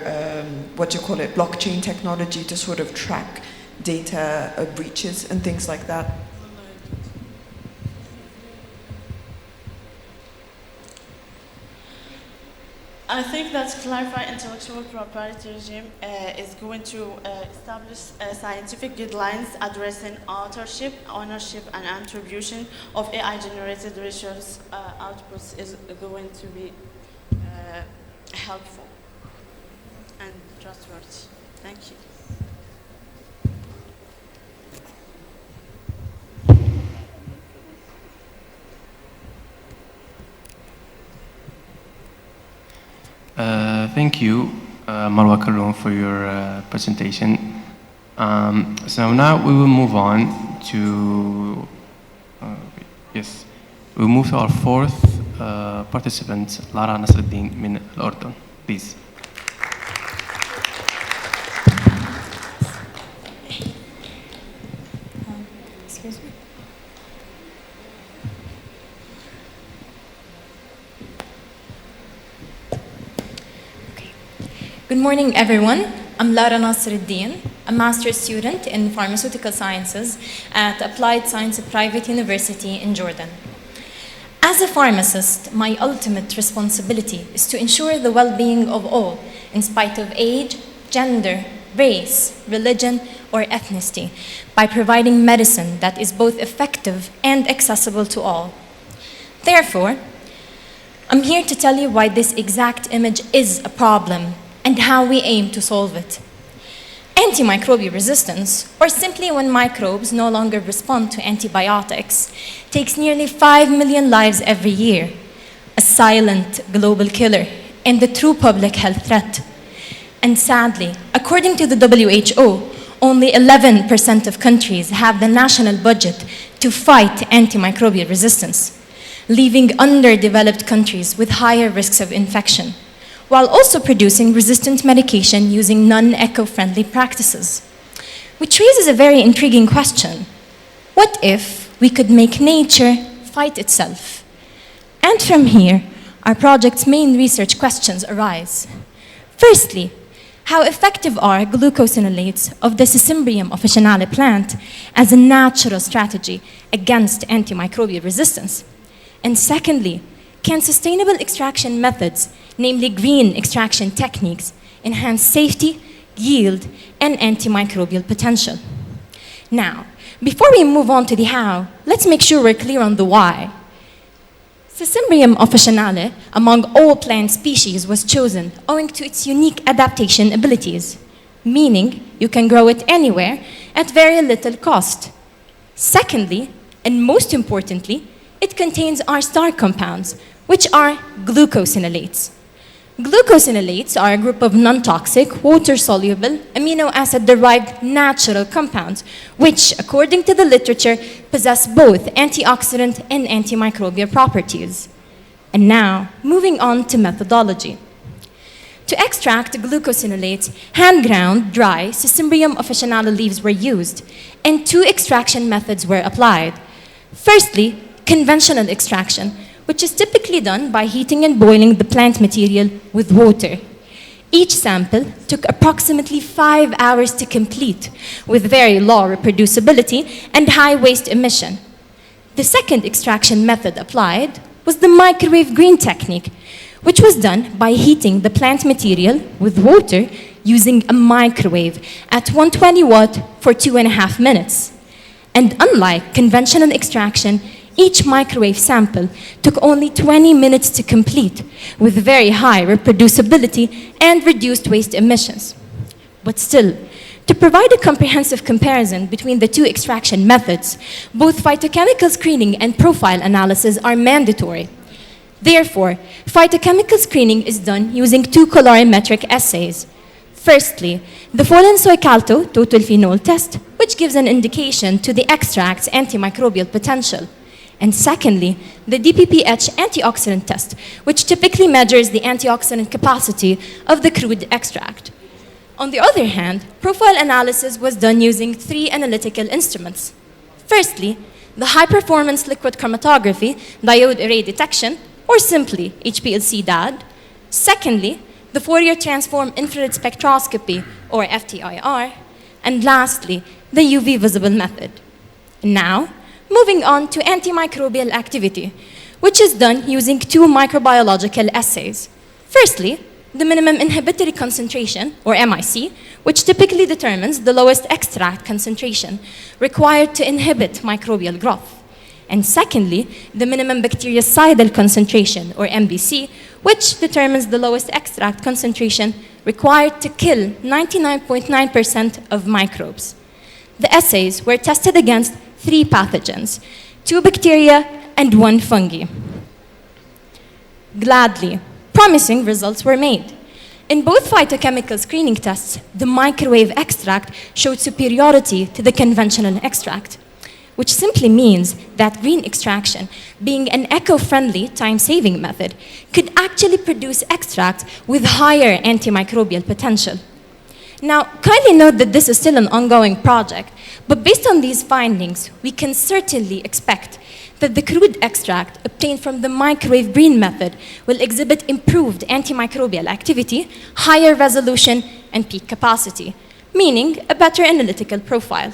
blockchain technology to sort of track data breaches and things like that? I think that clarified intellectual property regime is going to establish scientific guidelines addressing authorship, ownership, and attribution of AI-generated research outputs is going to be helpful and trustworthy. Thank you. Thank you, Marwa Karroum, for your presentation. So now we will move on to, we'll move to our fourth participant, Lara Nasereddin min Al-Urdun. Please. Excuse me. Good morning, everyone. I'm Lara Nasereddin, a master's student in pharmaceutical sciences at Applied Science Private University in Jordan. As a pharmacist, my ultimate responsibility is to ensure the well-being of all, in spite of age, gender, race, religion, or ethnicity by providing medicine that is both effective and accessible to all. Therefore, I'm here to tell you why this exact image is a problem and how we aim to solve it. Antimicrobial resistance, or simply when microbes no longer respond to antibiotics, takes nearly 5 million lives every year, a silent global killer and the true public health threat. And sadly, according to the WHO, only 11% of countries have the national budget to fight antimicrobial resistance, leaving underdeveloped countries with higher risks of infection, while also producing resistant medication using non-eco-friendly practices. Which raises a very intriguing question. What if we could make nature fight itself? And from here, our project's main research questions arise. Firstly, how effective are glucosinolates of the Sisymbrium officinale plant as a natural strategy against antimicrobial resistance? And secondly, can sustainable extraction methods, namely green extraction techniques, enhance safety, yield, and antimicrobial potential? Now, before we move on to the how, let's make sure we're clear on the why. Sisymbrium officinale, among all plant species, was chosen owing to its unique adaptation abilities, meaning you can grow it anywhere at very little cost. Secondly, and most importantly, it contains our star compounds, which are glucosinolates. Glucosinolates are a group of non-toxic, water-soluble, amino acid-derived natural compounds, which, according to the literature, possess both antioxidant and antimicrobial properties. And now, moving on to methodology. To extract glucosinolates, hand-ground, dry Sisymbrium officinale leaves were used, and 2 extraction methods were applied. Firstly, conventional extraction, which is typically done by heating and boiling the plant material with water. Each sample took approximately 5 hours to complete, with very low reproducibility and high waste emission. The second extraction method applied was the microwave green technique, which was done by heating the plant material with water using a microwave at 120 watt for 2.5 minutes. And unlike conventional extraction, each microwave sample took only 20 minutes to complete, with very high reproducibility and reduced waste emissions. But still, to provide a comprehensive comparison between the 2 extraction methods, both phytochemical screening and profile analysis are mandatory. Therefore, phytochemical screening is done using 2 colorimetric assays. Firstly, the Folin-Soy-Calto total phenol test, which gives an indication to the extract's antimicrobial potential. And secondly, the DPPH antioxidant test, which typically measures the antioxidant capacity of the crude extract. On the other hand, profile analysis was done using 3 analytical instruments. Firstly, the high-performance liquid chromatography diode array detection, or simply HPLC DAD. Secondly, the Fourier transform infrared spectroscopy, or FTIR. And lastly, the UV visible method. Now, moving on to antimicrobial activity, which is done using 2 microbiological assays. Firstly, the minimum inhibitory concentration, or MIC, which typically determines the lowest extract concentration required to inhibit microbial growth. And secondly, the minimum bactericidal concentration, or MBC, which determines the lowest extract concentration required to kill 99.9% of microbes. The assays were tested against 3 pathogens, 2 bacteria, and 1 fungi. Gladly, promising results were made. In both phytochemical screening tests, the microwave extract showed superiority to the conventional extract, which simply means that green extraction, being an eco-friendly, time-saving method, could actually produce extracts with higher antimicrobial potential. Now, kindly note that this is still an ongoing project, but based on these findings, we can certainly expect that the crude extract obtained from the microwave green method will exhibit improved antimicrobial activity, higher resolution, and peak capacity, meaning a better analytical profile.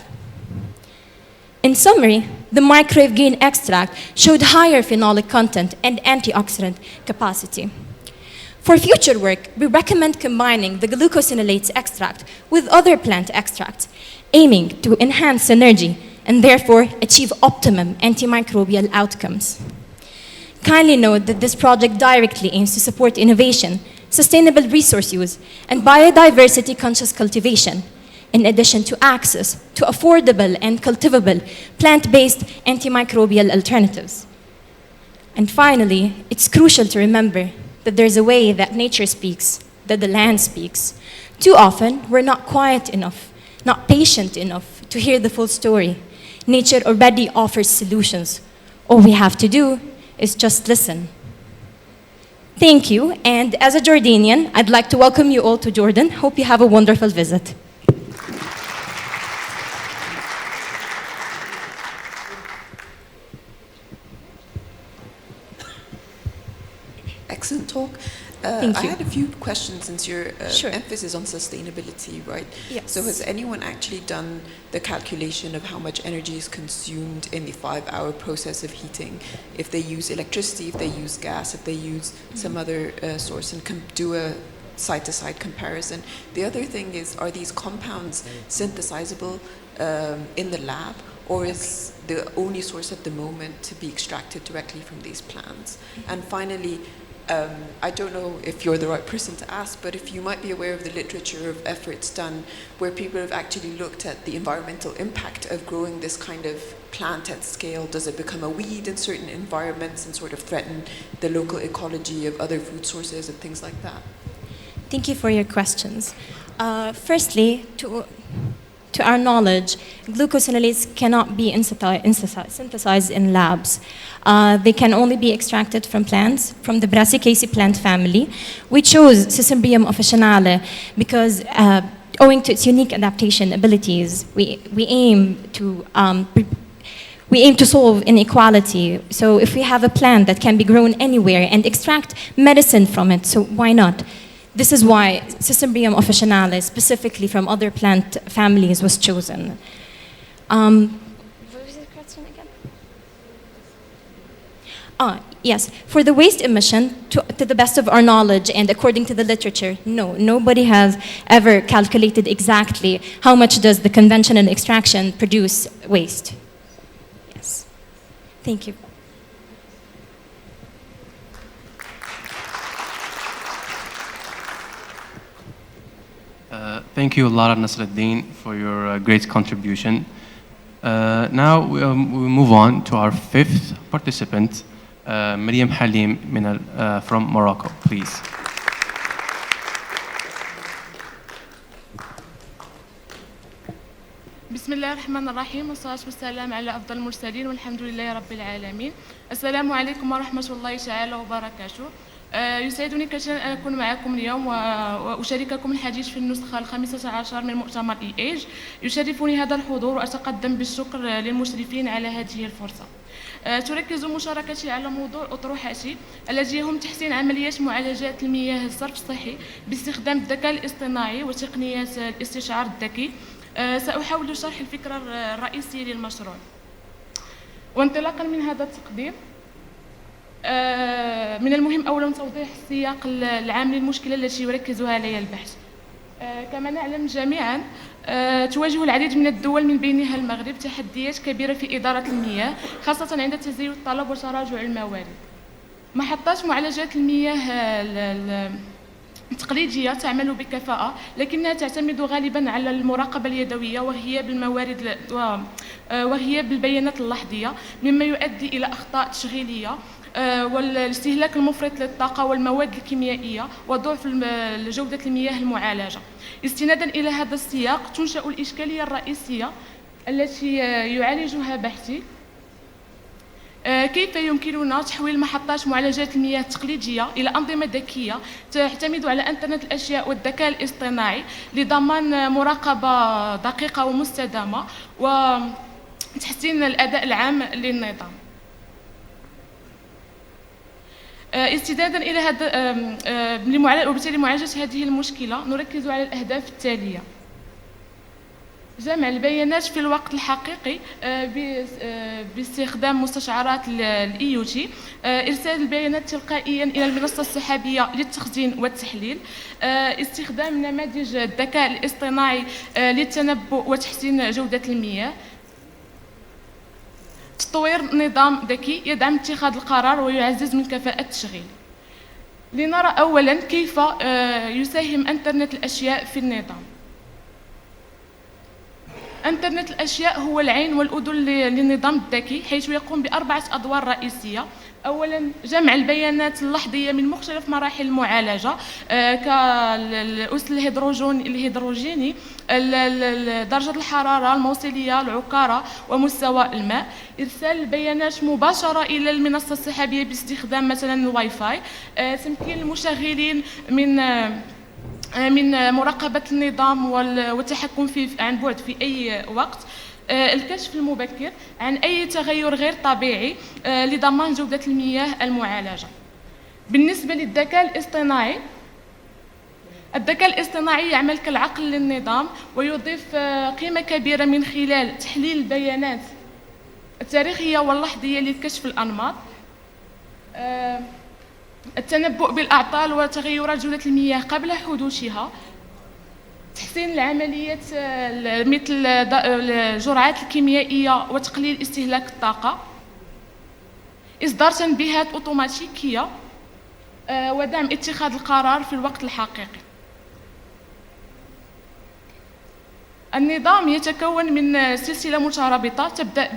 In summary, the microwave green extract showed higher phenolic content and antioxidant capacity. For future work, we recommend combining the glucosinolates extract with other plant extracts, aiming to enhance synergy and therefore achieve optimum antimicrobial outcomes. Kindly note that this project directly aims to support innovation, sustainable resource use, and biodiversity-conscious cultivation, in addition to access to affordable and cultivable plant-based antimicrobial alternatives. And finally, it's crucial to remember that there's a way that nature speaks, that the land speaks. Too often, we're not quiet enough, not patient enough to hear the full story. Nature already offers solutions. All we have to do is just listen. Thank you, and as a Jordanian, I'd like to welcome you all to Jordan. Hope you have a wonderful visit. Excellent talk. Thank I you. had a few questions since your Sure. emphasis on sustainability, right? Yes. So has anyone actually done the calculation of how much energy is consumed in the 5-hour process of heating? If they use electricity, if they use gas, if they use some other source, and do a side-to-side comparison. The other thing is, are these compounds synthesizable in the lab, or is the only source at the moment to be extracted directly from these plants? And finally, I don't know if you're the right person to ask, but if you might be aware of the literature of efforts done where people have actually looked at the environmental impact of growing this kind of plant at scale. Does it become a weed in certain environments and sort of threaten the local ecology of other food sources and things like that? Thank you for your questions. Firstly, to our knowledge, glucosinolates cannot be synthesized in labs. They can only be extracted from plants, from the Brassicaceae plant family. We chose Sisymbrium officinale because owing to its unique adaptation abilities, we aim to solve inequality. So if we have a plant that can be grown anywhere and extract medicine from it, so why not? This is why Sisymbrium officinale, specifically from other plant families, was chosen. What was the question again? Yes. For the waste emission, to the best of our knowledge and according to the literature, no, nobody has ever calculated exactly how much does the conventional extraction produce waste. Yes. Thank you. Thank you, Lara and Nasereddin, for your great contribution. Now we'll move on to our fifth participant, Meryem Halim from Morocco, please. بسم الله الرحمن الرحيم والصلاة والسلام على أفضل المرسلين والحمد لله رب العالمين. السلام عليكم ورحمة الله تعالى وبركاته. يسعدني كثيرا أن أكون معكم اليوم وأشارككم الحديث في النسخة ال15 من مؤتمر EAGE. يشرفني هذا الحضور وأتقدم بالشكر للمشرفين على هذه الفرصة. تركز مشاركتي على موضوع أطروحتي الذي هم تحسين عمليات معالجات المياه الصرف الصحي باستخدام الذكاء الاصطناعي وتقنيات الاستشعار الذكي. سأحاول شرح الفكرة الرئيسية للمشروع. وانطلاقا من هذا التقديم، من المهم أولا توضيح السياق العام للمشكلة التي يركز عليها البحث. كما نعلم جميعا تواجه العديد من الدول من بينها المغرب تحديات كبيرة في إدارة المياه، خاصة عند تزايد الطلب وتراجع الموارد. محطات معالجات المياه التقليدية تعمل بكفاءة، لكنها تعتمد غالبا على المراقبة اليدوية وغياب البيانات اللحظية، مما يؤدي إلى أخطاء تشغيلية والاستهلاك المفرط للطاقة والمواد الكيميائية وضعف جودة المياه المعالجة. استنادا إلى هذا السياق تنشأ الإشكالية الرئيسية التي يعالجها بحثي. كيف يمكننا تحويل محطات معالجات المياه التقليدية إلى أنظمة ذكية تعتمد على إنترنت الأشياء والذكاء الاصطناعي لضمان مراقبة دقيقة ومستدامة وتحسين الأداء العام للنظام. استنادا إلى هذا وبالتالي معالجة هذه المشكلة نركز على الأهداف التالية. جمع البيانات في الوقت الحقيقي باستخدام مستشعرات الEOT، إرسال البيانات تلقائيا إلى المنصة السحابية للتخزين والتحليل، استخدام نماذج الذكاء الاصطناعي للتنبؤ وتحسين جودة المياه، تطوير نظام ذكي يدعم اتخاذ القرار ويعزز من كفاءة التشغيل. لنرى أولا كيف يساهم إنترنت الأشياء في النظام. إنترنت الأشياء هو العين والأذن للنظام الذكي، حيث يقوم ب4 أدوار رئيسية. أولا جمع البيانات اللحظية من مختلف مراحل المعالجة كالأس الهيدروجيني، درجة الحرارة، الموصلية، العكارة، ومستوى الماء. إرسال البيانات مباشرة إلى المنصة السحابية باستخدام مثلا الواي فاي. تمكين المشغلين من مراقبة النظام والتحكم فيه عن بعد في أي وقت. الكشف المبكر عن أي تغير غير طبيعي لضمان جودة المياه المعالجة. بالنسبة للذكاء الاصطناعي، الذكاء الاصطناعي يعمل كالعقل للنظام ويضيف قيمة كبيرة من خلال تحليل البيانات التاريخية واللحظية لكشف الأنماط، التنبؤ بالأعطال وتغيرات جودة المياه قبل حدوثها، تحسين العمليات مثل الجرعات الكيميائية وتقليل استهلاك الطاقة، إصدار تنبيهات أوتوماتيكية، ودعم اتخاذ القرار في الوقت الحقيقي. النظام يتكون من سلسلة مترابطة تبدأ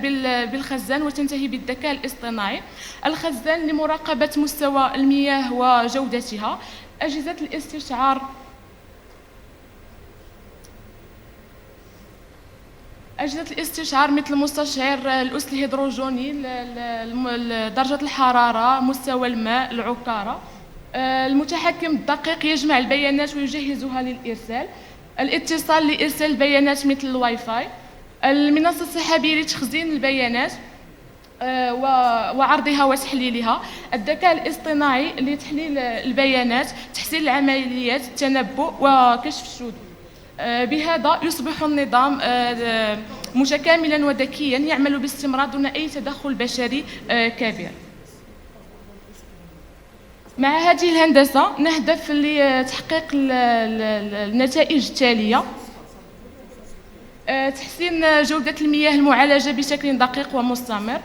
بالخزان وتنتهي بالذكاء الاصطناعي. الخزان لمراقبة مستوى المياه وجودتها، أجهزة الاستشعار مثل مستشعر الأس الهيدروجيني، درجة الحرارة، مستوى الماء، العكارة. المتحكم الدقيق يجمع البيانات ويجهزها للإرسال. الاتصال لإرسال البيانات مثل الواي فاي. المنصة السحابية لتخزين البيانات وعرضها وتحليلها. الذكاء الاصطناعي لتحليل البيانات، تحسين العمليات، التنبؤ وكشف الشذوذ. بهذا يصبح النظام متكاملا وذكيا يعمل باستمرار دون أي تدخل بشري كبير. مع هذه الهندسة نهدف لتحقيق النتائج التالية: تحسين جودة المياه المعالجة بشكل دقيق ومستمر،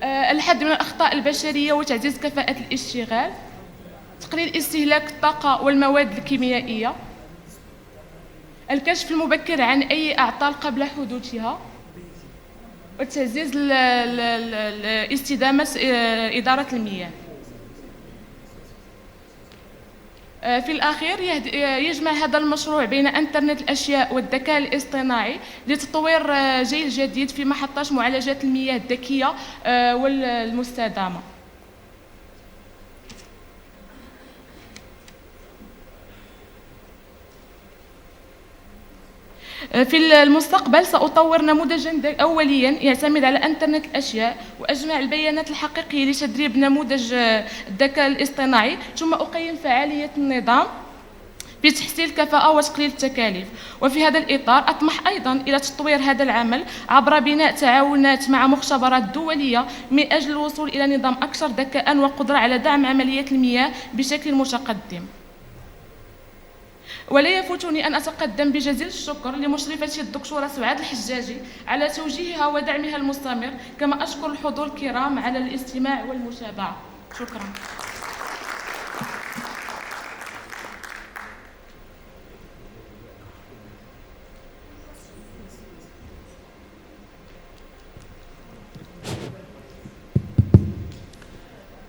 الحد من الأخطاء البشرية وتعزيز كفاءة الاشتغال، تقليل استهلاك الطاقة والمواد الكيميائية، الكشف المبكر عن أي أعطال قبل حدوثها، وتعزيز استدامة إدارة المياه. في الأخير يجمع هذا المشروع بين إنترنت الأشياء والذكاء الاصطناعي لتطوير جيل جديد في محطات معالجة المياه الذكية والمستدامة. في المستقبل سأطور نموذجا أوليا يعتمد على إنترنت الأشياء وأجمع البيانات الحقيقية لتدريب نموذج الذكاء الاصطناعي، ثم أقيم فعالية النظام بتحسين الكفاءة وتقليل التكاليف. وفي هذا الإطار أطمح أيضا إلى تطوير هذا العمل عبر بناء تعاونات مع مختبرات دولية من أجل الوصول إلى نظام أكثر ذكاء وقدرة على دعم عمليات المياه بشكل متقدم. ولا يفوتني أن أتقدم بجزيل الشكر لمشرفتي الدكتورة سعاد الحجاجي على توجيهها ودعمها المستمر، كما أشكر الحضور الكرام على الاستماع والمتابعة. شكرا.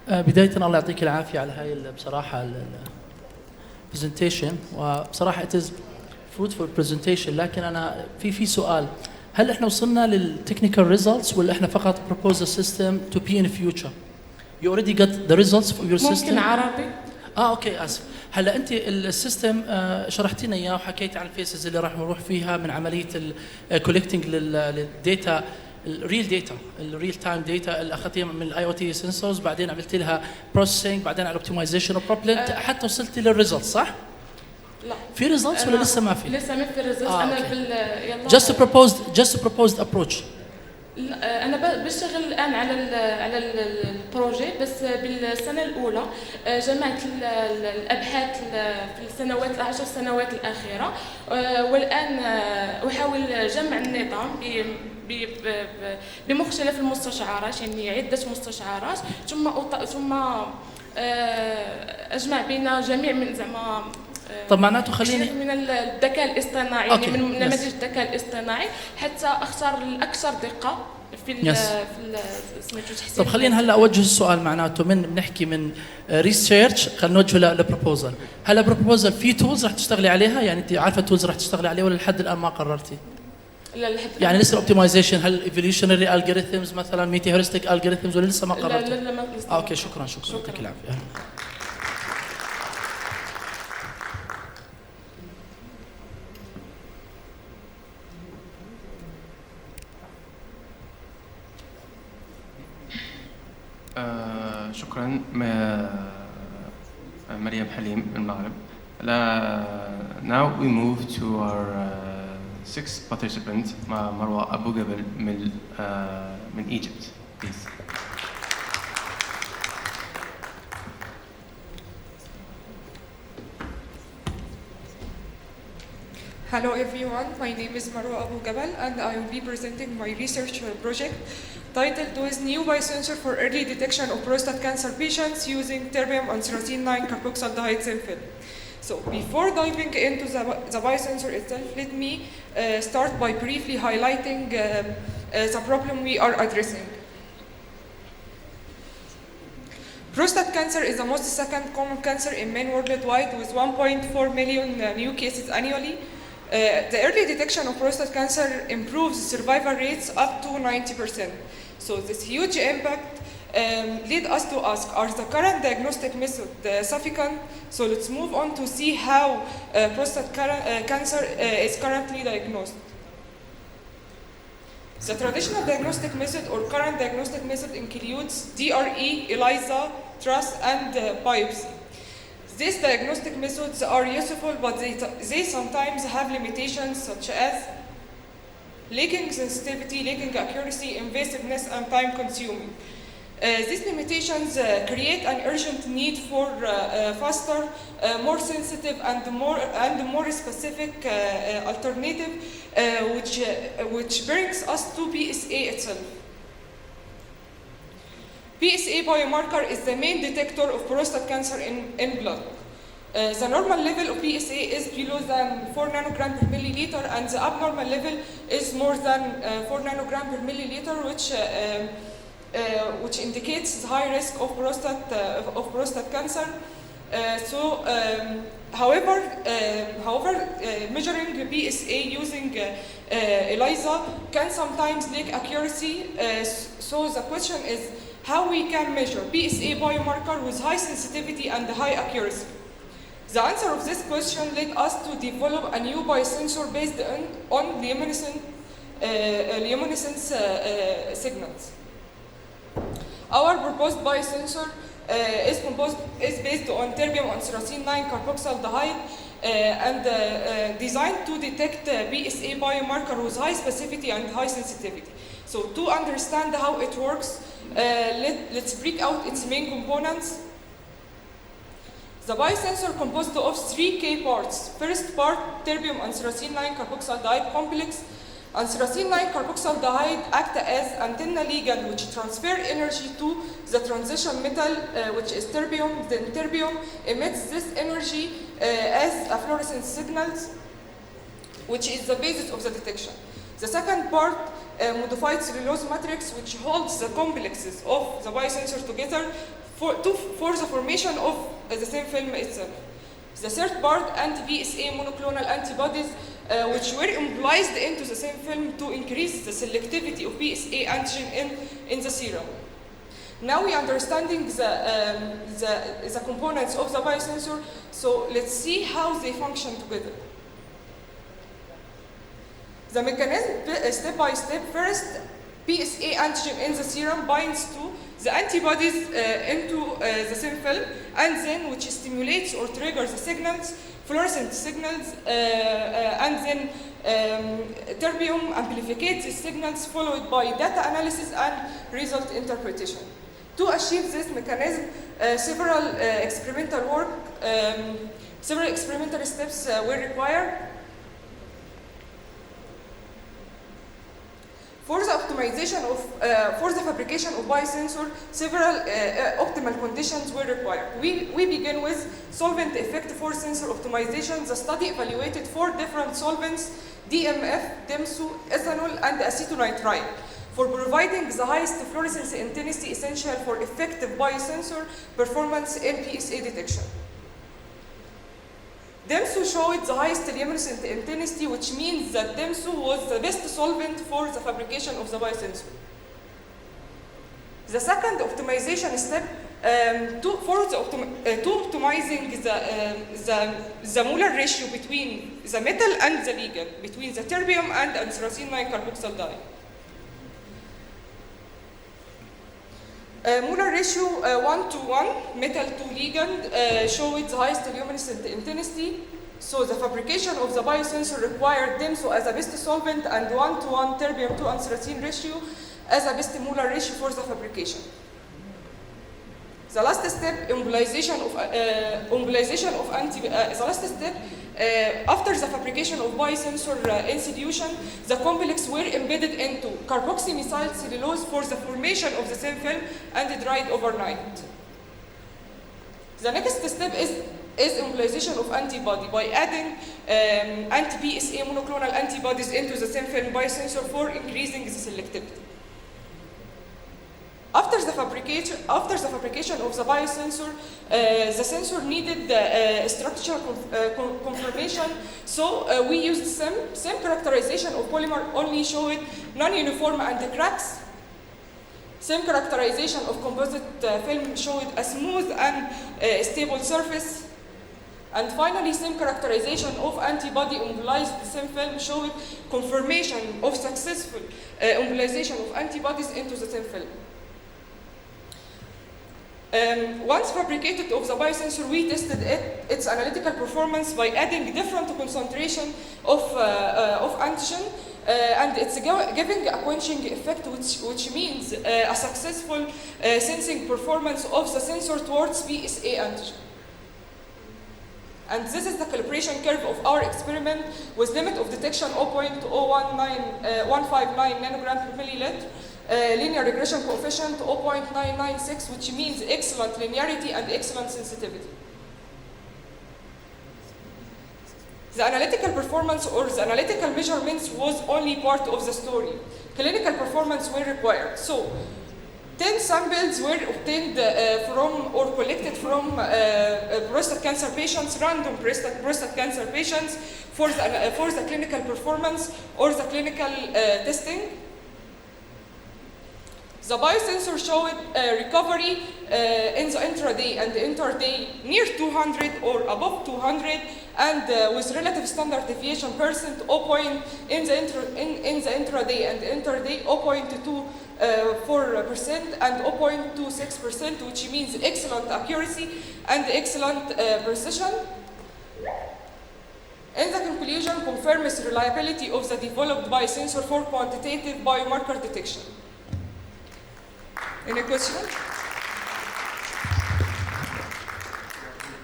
بداية الله يعطيك العافية على هاي بصراحة presentation، وبصراحة it is fruitful presentation. لكن أنا في سؤال: هل إحنا وصلنا للتكنيكال results ولا إحنا فقط propose a system to be in the future؟ You already got the results for your system؟ ممكن عربي؟ أوكي آسف. هلا أنت السيستم شرحتي لنا إياه وحكيت عن الفيسز اللي راح نروح فيها من عملية الكولكتنج للداتا، الريل داتا، الريل تايم داتا اللي اخذتيها من الاي او تي سنسورز، بعدين عملت لها بروسيسنج، بعدين على الاوبتمايزيشن وبروبلنت حتى وصلتي للريزلت، صح؟ لا في results ولا لسه ما في؟ لسه ما في results. أنا يلا just a proposed approach. أنا بشتغل الآن على البروجي، بس بالسنة الأولى جمعت الأبحاث في السنوات 10 سنوات الأخيرة، والآن أحاول جمع النظام بمختلف المستشعرات، يعني عدة مستشعرات، ثم أجمع بين جميع من زعما طب معناته خليني من الذكاء الاصطناعي، يعني من نماذج الذكاء الاصطناعي حتى اختار الاكثر دقه في سميتو تحسين. طب خلينا هلا اوجه السؤال، معناته بنحكي من ريسيرش، خلينا نوجهه لبروبوزل. هلا بروبوزل في تولز رح تشتغلي عليها؟ يعني انت عارفه التولز رح تشتغلي عليها ولا لحد الان ما قررتي؟ لا لحد يعني لسه الاوبتمايزيشن، هل ايفوليوشنري الجوريثمز مثلا، ميتي هيورستيك الجوريثمز، ولا لسه ما قررتي؟ لا ما لسه. اوكي شكرا يعطيك العافيه. شكرا. مريم حليم من المغرب. Now we move to our sixth participant, مروة أبو جبل من Egypt, please. Hello everyone, my name is Marwa Abu Gabal and I will be presenting my research project titled with New Biosensor for Early Detection of Prostate Cancer Patients using Terbium and Serotine 9 Carboxylaldehyde Thin Film. So before diving into the biosensor itself, let me start by briefly highlighting the problem we are addressing. Prostate cancer is the most second common cancer in men worldwide with 1.4 million new cases annually. The early detection of prostate cancer improves survival rates up to 90%. So this huge impact lead us to ask, are the current diagnostic method sufficient? So let's move on to see how prostate cancer is currently diagnosed. The traditional diagnostic method or current diagnostic method includes DRE, ELISA, TRAS, and biopsy. These diagnostic methods are useful, but they sometimes have limitations such as lacking sensitivity, lacking accuracy, invasiveness, and time consuming. These limitations create an urgent need for faster, more sensitive, and more specific alternative, which brings us to PSA itself. PSA biomarker is the main detector of prostate cancer in blood. The normal level of PSA is below than 4 nanogram per milliliter, and the abnormal level is more than 4 nanogram per milliliter, which indicates the high risk of prostate cancer. However, measuring PSA using ELISA can sometimes lack accuracy. So the question is how we can measure PSA biomarker with high sensitivity and high accuracy. The answer of this question led us to develop a new biosensor based on luminescence signals. Our proposed biosensor is based on terbium and serotine 9 carboxylaldehyde and designed to detect PSA biomarker with high specificity and high sensitivity. So to understand how it works, let's break out its main components. The biosensor composed of 3 key parts. First part, terbium and serotine 9 carboxylaldehyde complex. And serotine 9 carboxylaldehyde act as antenna ligand which transfer energy to the transition metal, which is terbium. Then terbium emits this energy as a fluorescence signals, which is the basis of the detection. The second part, modified cellulose matrix, which holds the complexes of the biosensor together for the formation of the same film itself. The third part, anti-PSA monoclonal antibodies, which were immobilized into the same film to increase the selectivity of PSA antigen in the serum. Now we are understanding the components of the biosensor, so let's see how they function together. The mechanism, step by step. First, PSA antigen in the serum binds to the antibodies into the same film, and then which stimulates or triggers the signals fluorescent signals, and then terbium amplificates these signals, followed by data analysis and result interpretation. To achieve this mechanism, several experimental steps were required. For the optimization of, for the fabrication of biosensor, several optimal conditions were required. We begin with solvent effect for sensor optimization. The study evaluated 4 different solvents: DMF, DEMSU, ethanol, and acetonitride, for providing the highest fluorescence intensity essential for effective biosensor performance in PSA detection. DEMSU showed the highest luminescent intensity, which means that DEMSU was the best solvent for the fabrication of the biosensor. The second optimization step to optimizing the molar ratio between the metal and the ligand, between the terbium and anthracene 9-carboxyl dye. Molar ratio 1:1, metal to ligand, showed the highest luminescent intensity. So the fabrication of the biosensor required DEMSU as a best solvent and 1:1 terbium to anthracene ratio as a best molar ratio for the fabrication. The last step, after the fabrication of biosensor in solution, the complex were embedded into carboxymethyl cellulose for the formation of the thin film and dried overnight. The next step is immobilization of antibody by adding anti-PSA monoclonal antibodies into the thin film biosensor for increasing the selectivity. After the fabrication of the biosensor, the sensor needed structural confirmation, so we used SEM characterization of polymer only showed non-uniform and cracks. SEM characterization of composite film showed a smooth and stable surface. And finally, SEM characterization of antibody immobilized SEM film showed confirmation of successful immobilization of antibodies into the SEM film. Once fabricated of the biosensor, we tested its analytical performance by adding different concentration of antigen, and it's giving a quenching effect, which means a successful sensing performance of the sensor towards PSA antigen. And this is the calibration curve of our experiment with limit of detection 0.0159 nanogram per milliliter. Linear regression coefficient 0.996, which means excellent linearity and excellent sensitivity. The analytical performance or the analytical measurements was only part of the story. Clinical performance were required. So 10 samples were obtained from or collected from prostate cancer patients, random prostate cancer patients for the clinical performance or the clinical testing. The biosensor showed recovery in the intraday and the interday near 200 or above 200, and with relative standard deviation percent in the intraday and the interday 0.24% and 0.26%, which means excellent accuracy and excellent precision. In the conclusion, confirms reliability of the developed biosensor for quantitative biomarker detection. Any question?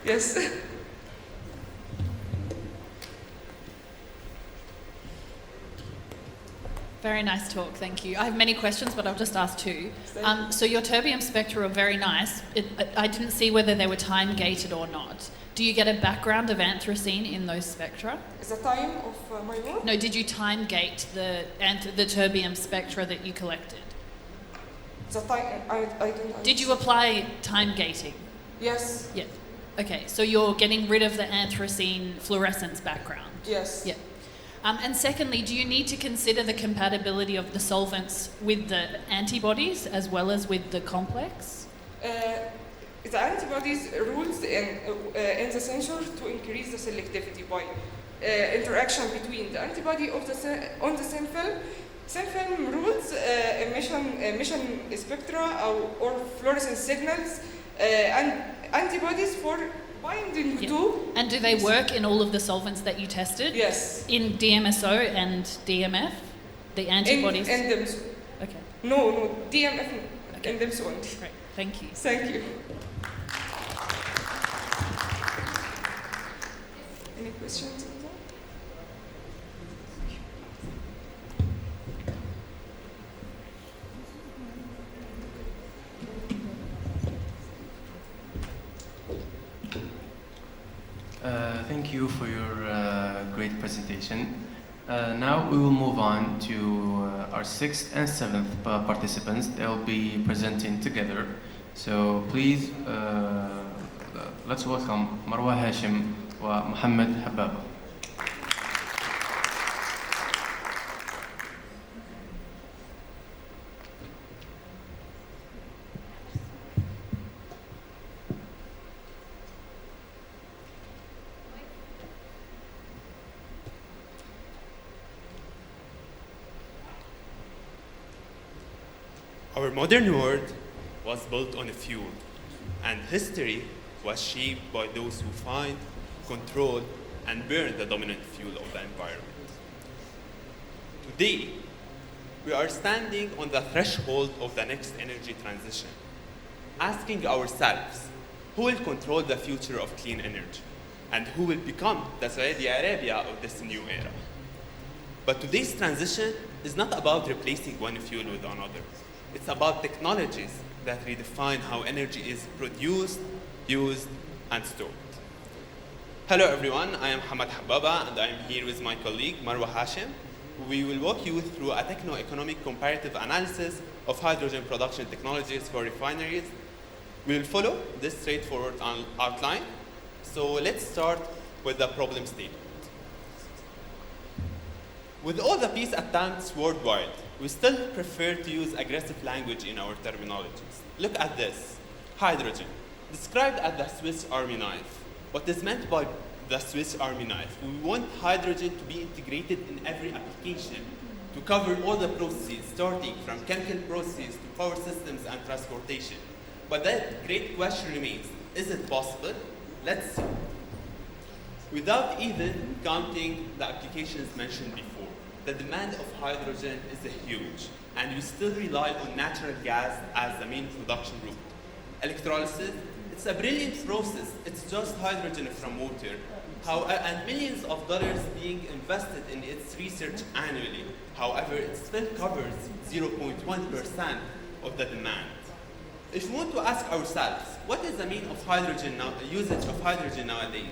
Yes. Very nice talk, thank you. I have many questions, but I'll just ask 2. So your terbium spectra are very nice. I didn't see whether they were time-gated or not. Do you get a background of anthracene in those spectra? Is the time of my work? No, did you time-gate the terbium spectra that you collected? The time, I don't. Did you apply time gating? Yes. Yeah. Okay, so you're getting rid of the anthracene fluorescence background? Yes. Yeah. And secondly, do you need to consider the compatibility of the solvents with the antibodies as well as with the complex? The antibodies rules in the sensor to increase the selectivity by interaction between the antibody on the same film. Thin film rules emission spectra or fluorescence signals and antibodies for binding to. And do they work in all of the solvents that you tested? Yes. In DMSO and DMF, the antibodies. In them. Okay. No, DMF. Okay. In them only. Great. Thank you. Thank you. Any questions? Thank you for your great presentation. Now we will move on to our 6th and 7th participants. They'll be presenting together. So please, let's welcome Marwa Hashim wa Mohammed Hababa. Our modern world was built on a fuel, and history was shaped by those who find, control, and burn the dominant fuel of the environment. Today, we are standing on the threshold of the next energy transition, asking ourselves, who will control the future of clean energy, and who will become the Saudi Arabia of this new era? But today's transition is not about replacing one fuel with another. It's about technologies that redefine how energy is produced, used, and stored. Hello everyone, I am Hamad Hababa and I am here with my colleague Marwa Hashim. We will walk you through a techno-economic comparative analysis of hydrogen production technologies for refineries. We will follow this straightforward outline. So let's start with the problem statement. With all the peace attempts worldwide, we still prefer to use aggressive language in our terminologies. Look at this. Hydrogen, described as the Swiss Army knife. What is meant by the Swiss Army knife? We want hydrogen to be integrated in every application, to cover all the processes, starting from chemical processes to power systems and transportation. But that great question remains, is it possible? Let's see. Without even counting the applications mentioned before, the demand of hydrogen is huge, and we still rely on natural gas as the main production route. Electrolysis, it's a brilliant process. It's just hydrogen from water, and millions of dollars being invested in its research annually. However, it still covers 0.1% of the demand. If we want to ask ourselves, what is the mean of hydrogen now, usage of hydrogen nowadays?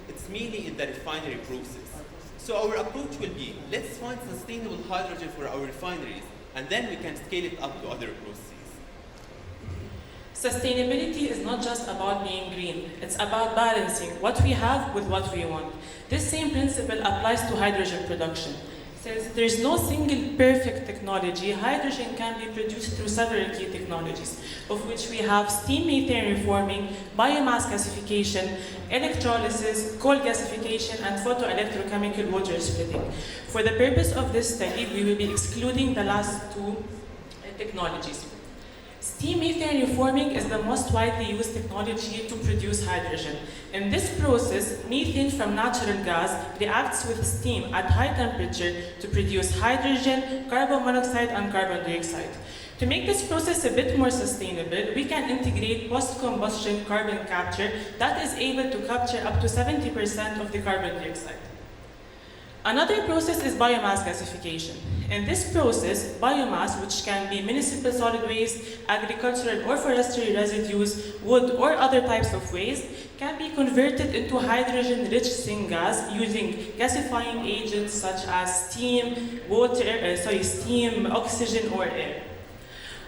It's mainly in the refinery process. So our approach will be, let's find sustainable hydrogen for our refineries, and then we can scale it up to other processes. Sustainability is not just about being green. It's about balancing what we have with what we want. This same principle applies to hydrogen production. Since there's no single perfect technology, hydrogen can be produced through several key technologies, of which we have steam methane reforming, biomass gasification, electrolysis, coal gasification, and photoelectrochemical water splitting. For the purpose of this study, we will be excluding the last two technologies. Steam methane reforming is the most widely used technology to produce hydrogen. In this process, methane from natural gas reacts with steam at high temperature to produce hydrogen, carbon monoxide, and carbon dioxide. To make this process a bit more sustainable, we can integrate post-combustion carbon capture that is able to capture up to 70% of the carbon dioxide. Another process is biomass gasification. In this process, biomass, which can be municipal solid waste, agricultural or forestry residues, wood, or other types of waste, can be converted into hydrogen-rich syngas using gasifying agents such as steam, steam, oxygen, or air.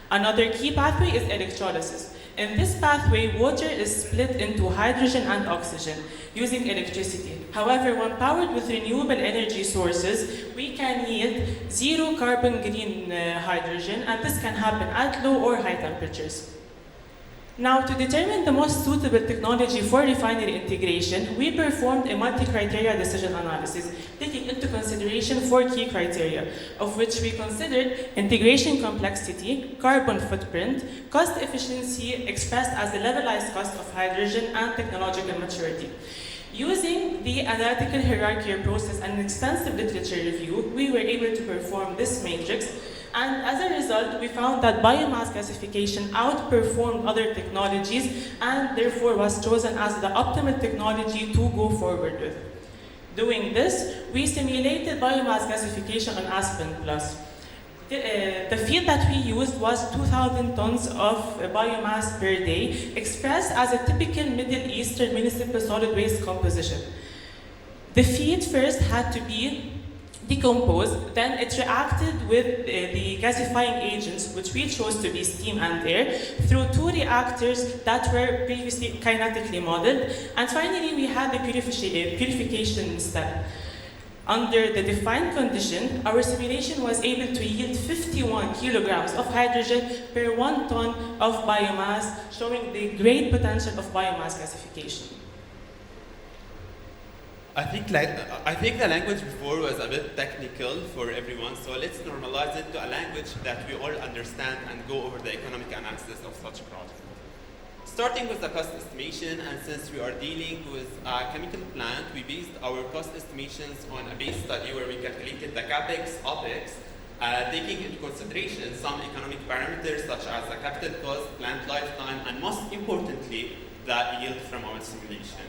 Another key pathway is electrolysis. In this pathway, water is split into hydrogen and oxygen using electricity. However, when powered with renewable energy sources, we can yield zero carbon green hydrogen, and this can happen at low or high temperatures. Now, to determine the most suitable technology for refinery integration, we performed a multi-criteria decision analysis, taking into consideration 4 key criteria, of which we considered integration complexity, carbon footprint, cost efficiency expressed as the levelized cost of hydrogen, and technological maturity. Using the analytical hierarchy process and extensive literature review, we were able to perform this matrix. And as a result, we found that biomass gasification outperformed other technologies and therefore was chosen as the optimal technology to go forward with. Doing this, we simulated biomass gasification on Aspen Plus. The feed that we used was 2,000 tons of biomass per day, expressed as a typical Middle Eastern municipal solid waste composition. The feed first had to be decomposed, then it reacted with the gasifying agents, which we chose to be steam and air, through 2 reactors that were previously kinetically modeled, and finally we had the purification step. Under the defined condition, our simulation was able to yield 51 kilograms of hydrogen per 1 ton of biomass, showing the great potential of biomass gasification. I think the language before was a bit technical for everyone, so let's normalize it to a language that we all understand and go over the economic analysis of such a project. Starting with the cost estimation, and since we are dealing with a chemical plant, we based our cost estimations on a base study where we calculated the capex, opex, taking into consideration some economic parameters such as the capital cost, plant lifetime, and most importantly, the yield from our simulation.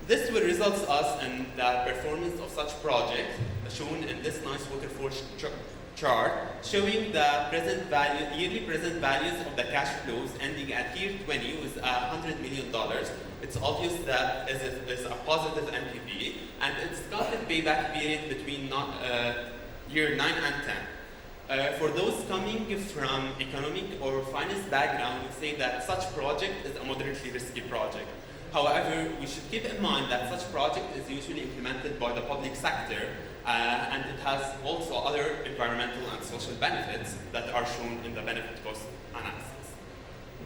This will result us in the performance of such project, shown in this nice waterfall chart, showing the yearly present values of the cash flows ending at year 20 with $100 million. It's obvious that it's a positive NPV, and it's got a payback period between year 9 and 10. For those coming from economic or finance background, we say that such project is a moderately risky project. However, we should keep in mind that such project is usually implemented by the public sector, and it has also other environmental and social benefits that are shown in the benefit cost analysis.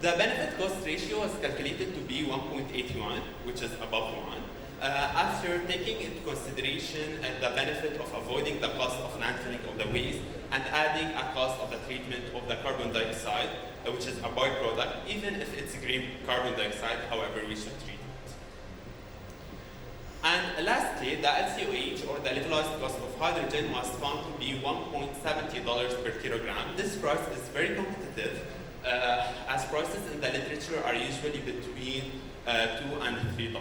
The benefit cost ratio is calculated to be 1.81, which is above 1, after taking into consideration the benefit of avoiding the cost of landfilling of the waste and adding a cost of the treatment of the carbon dioxide, which is a byproduct, even if it's green carbon dioxide, however we should treat it. And lastly, the LCOH, or the levelized cost of hydrogen, was found to be $1.70 per kilogram. This price is very competitive, as prices in the literature are usually between $2 and $3.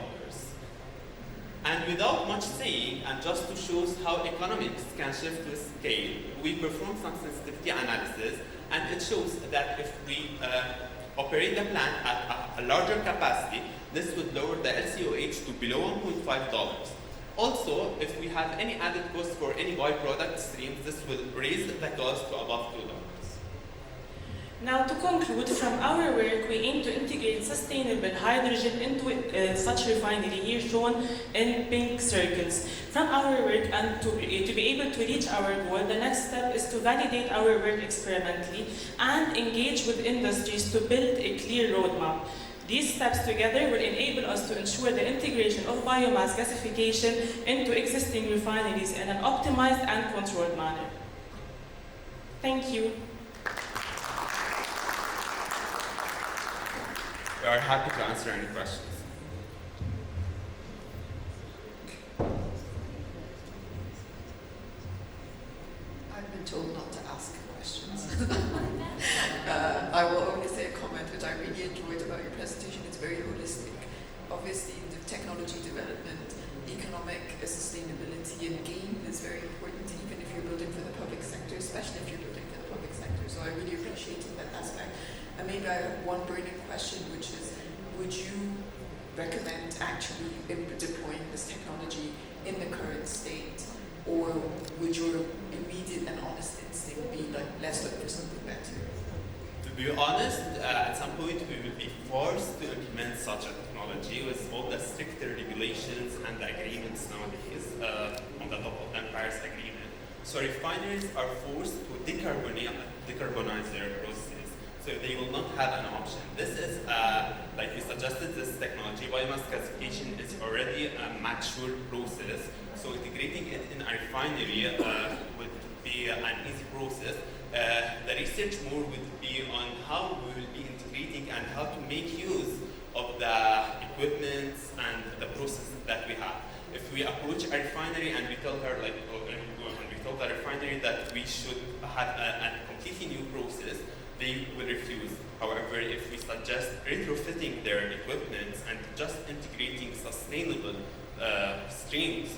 And without much saying, and just to show how economics can shift with scale, we performed some sensitivity analysis, and it shows that if we operate the plant at a larger capacity, this would lower the LCOH to below $1.5. Also, if we have any added cost for any byproduct streams, this will raise the cost to above $2. Now, to conclude, from our work, we aim to integrate sustainable hydrogen into such refinery here shown in pink circles. From our work, and to be able to reach our goal, the next step is to validate our work experimentally and engage with industries to build a clear roadmap. These steps together will enable us to ensure the integration of biomass gasification into existing refineries in an optimized and controlled manner. Thank you. We are happy to answer any questions. I've been told not to ask questions. I will only say a comment which I really enjoyed about your presentation. It's very holistic. Obviously, the technology development, economic sustainability and gain is very important, even if you're building for the public sector, especially if you're building for the public sector. So I really appreciated that aspect. And maybe I have one burning question, which is, would you recommend actually deploying this technology in the current state, or would your immediate and honest instinct be like, let's look for something better? To be honest, at some point we will be forced to implement such a technology with all the stricter regulations and the agreements nowadays on the top of the Paris Agreement. So refineries are forced to decarbonize their processes. So they will not have an option. This is, like we suggested, this technology, biomass gasification is already a mature process. So integrating it in a refinery would be an easy process. The research more would be on how we will be integrating and how to make use of the equipment and the processes that we have. If we approach a refinery and we tell her, like, when we told the refinery that we should have a completely new process, they will refuse. However, if we suggest retrofitting their equipment and just integrating sustainable streams,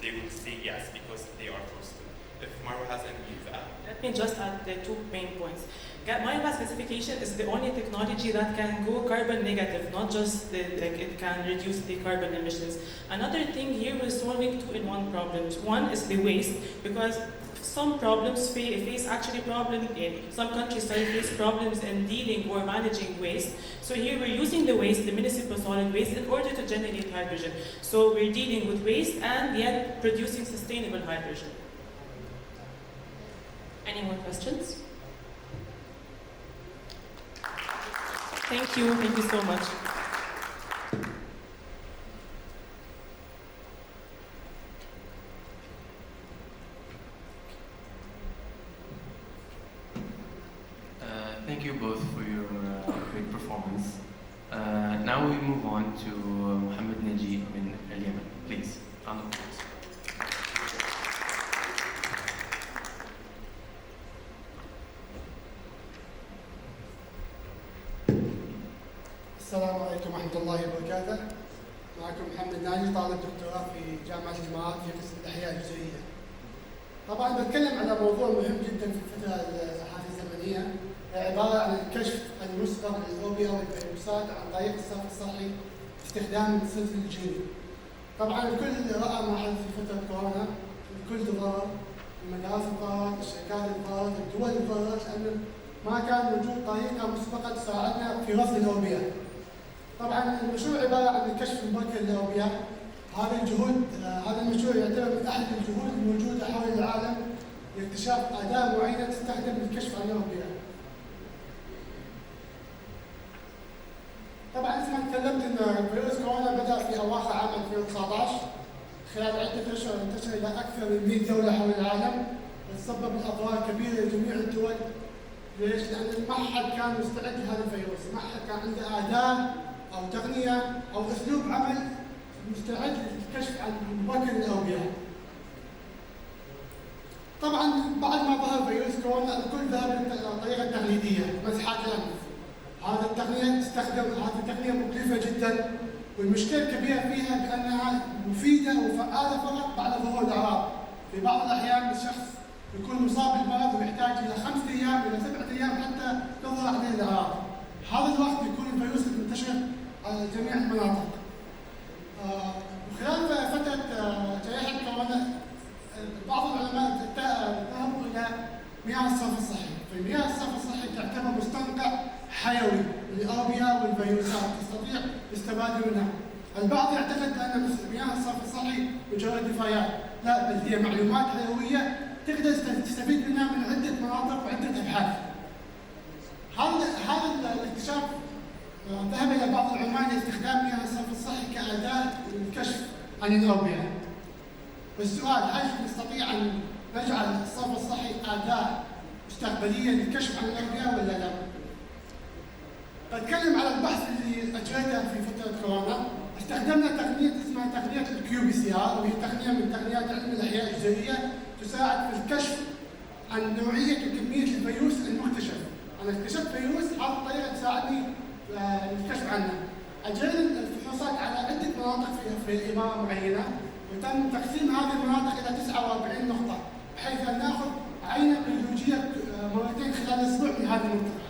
they will say yes because they are forced to. If Marwa has any views, let me just add the 2 main points. Biomass gasification is the only technology that can go carbon negative, not just it can reduce the carbon emissions. Another thing here, we're solving 2-in-1 problems. One is the waste, because some problems face actually problems in some countries face problems in dealing or managing waste. So here we're using the waste, the municipal solid waste, in order to generate hydrogen. So we're dealing with waste and yet producing sustainable hydrogen. Any more questions? Thank you so much. Thank you both for your great performance. Now we move on to Mohammed Naji in Yemen. Please, round of applause. السلام عليكم ورحمة الله وبركاته. معكم محمد ناجي، طالب دكتوراه في جامعة الإمارات في قسم الأحياء الجزيئية. طبعا بتكلم على موضوع مهم جدا في الفترة هذه الزمنية، عبارة عن الكشف المسبق للأوبئة والفيروسات عن طريق الصرف الصحي باستخدام السلسل الجيني. طبعا الكل رأى ما حدث في فترة كورونا، الكل ضرر، المدارس ضررت، الشركات ضررت، الدول ضررت، لأن ما كان وجود طريقة مسبقة تساعدنا في رصد الأوبئة. طبعا المشروع عبارة عن الكشف المبكر للأوبئة. هذا المشروع يعتبر من أحد الجهود الموجودة حول العالم لاكتشاف أداة معينة تستخدم للكشف عن الأوبئة. طبعا مثل ما تكلمت ان فيروس كورونا بدأ في أواخر عام 2019، خلال عدة أشهر انتشر إلى أكثر من 100 دولة حول العالم، وتسبب أضرار كبيرة لجميع الدول. ليش؟ لأن ما حد كان مستعد لهذا الفيروس، ما حد كان عنده أداة أو تقنية أو أسلوب عمل مستعد للكشف عن مبكر الأوبئة. طبعا بعد ما ظهر فيروس كورونا الكل ذهب للطريقة التقليدية، مسحات الأنف. هذه التقنية مكلفة جدا، والمشكلة الكبيرة فيها بأنها مفيدة وفعالة فقط بعد ظهور الأعراض. في بعض الأحيان الشخص يكون مصاب بالمرض ويحتاج إلى 5 أيام إلى 7 أيام حتى تظهر عليه الأعراض. هذا الوقت يكون الفيروس منتشر على جميع المناطق. وخلال فترة جائحة كورونا بعض العلماء ذهبوا إلى مياه الصرف الصحي. فمياه الصرف الصحي تعتبر مستنقع حيوي للأوبئة والفيروسات، تستطيع الاستفادة منها. البعض يعتقد أن مياه الصرف الصحي مجرد نفايات، لا، بل هي معلومات حيوية تقدر تستفيد منها من عدة مناطق وعدة أبحاث. هذا الاكتشاف ذهب إلى بعض العلماء لاستخدام مياه الصرف الصحي كأداة للكشف عن الأوبئة. والسؤال، هل نستطيع أن نجعل الصرف الصحي أداة مستقبلية للكشف عن الأوبئة ولا لا؟ بتكلم على البحث اللي أجريته في فترة كورونا. استخدمنا تقنية اسمها تقنية الQPCR، وهي تقنية من تقنيات علم الأحياء الجزيئية تساعد في الكشف عن نوعية وكمية الفيروس المكتشف. أنا اكتشفت فيروس، هذه الطريقة تساعدني للكشف عنه. أجرينا الفحوصات على عدة مناطق في إمارة معينة، وتم تقسيم هذه المناطق إلى 49 نقطة، بحيث أن نأخذ عينة بيولوجية مرتين خلال أسبوع من هذه المنطقة.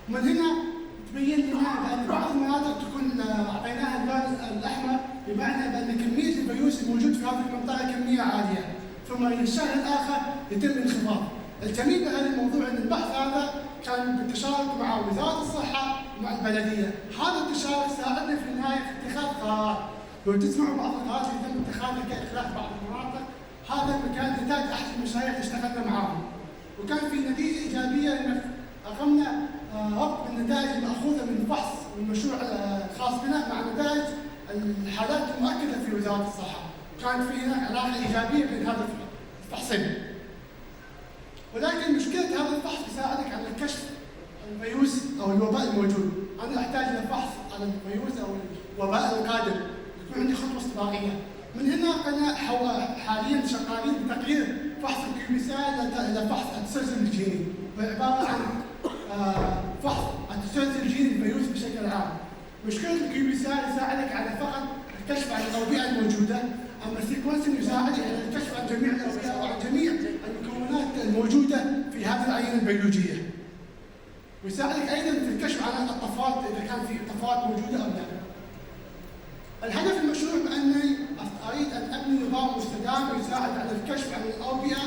ومن هنا تبين لنا بأن بعض المناطق تكون أعطيناها اللون الأحمر، بمعنى بأن كمية الفيروس الموجود في هذه المنطقة كمية عالية، ثم الشهر الآخر يتم انخفاض. الجميل بهذا الموضوع أن البحث هذا كان بالتشارك مع وزارة الصحة ومع البلدية. هذا التشارك ساعدنا في النهاية في اتخاذ قرارات. لو تسمعوا بعض القرارات اللي تم اتخاذها كإخلاء بعض المناطق، هذا المكان نتاج أحد المشاريع اللي اشتغلنا معاهم، وكان في نتيجة إيجابية لأن أقمنا ربط النتائج المأخوذة من الفحص والمشروع الخاص بنا مع نتائج الحالات المؤكدة في وزارة الصحة. كانت في هناك علاقة إيجابية بين هذا الفحصين. ولكن مشكلة هذا الفحص يساعدك على كشف الفيروس أو الوباء الموجود. أنا أحتاج إلى فحص على الفيروس أو الوباء القادم، يكون عندي خطوة استباقية. من هنا أنا حاليا شغالين بتقرير فحص الكيميساء إلى فحص التسلسل الجيني، عبارة عن فحص التسلسل الجيني للفيروس بشكل عام. مشكلة الكيميساء يساعدك على فقط الكشف عن الأوبئة الموجودة، أما السيكونسنج يساعدك على الكشف عن جميع الأوبئة وعن جميع المكونات الموجودة في هذه العينة البيولوجية. ويساعدك أيضا في الكشف عن الطفرات إذا كان في طفرات موجودة أو لا. الهدف المشروع بأني أريد أن أبني نظام مستدام يساعد على الكشف عن الأوبئة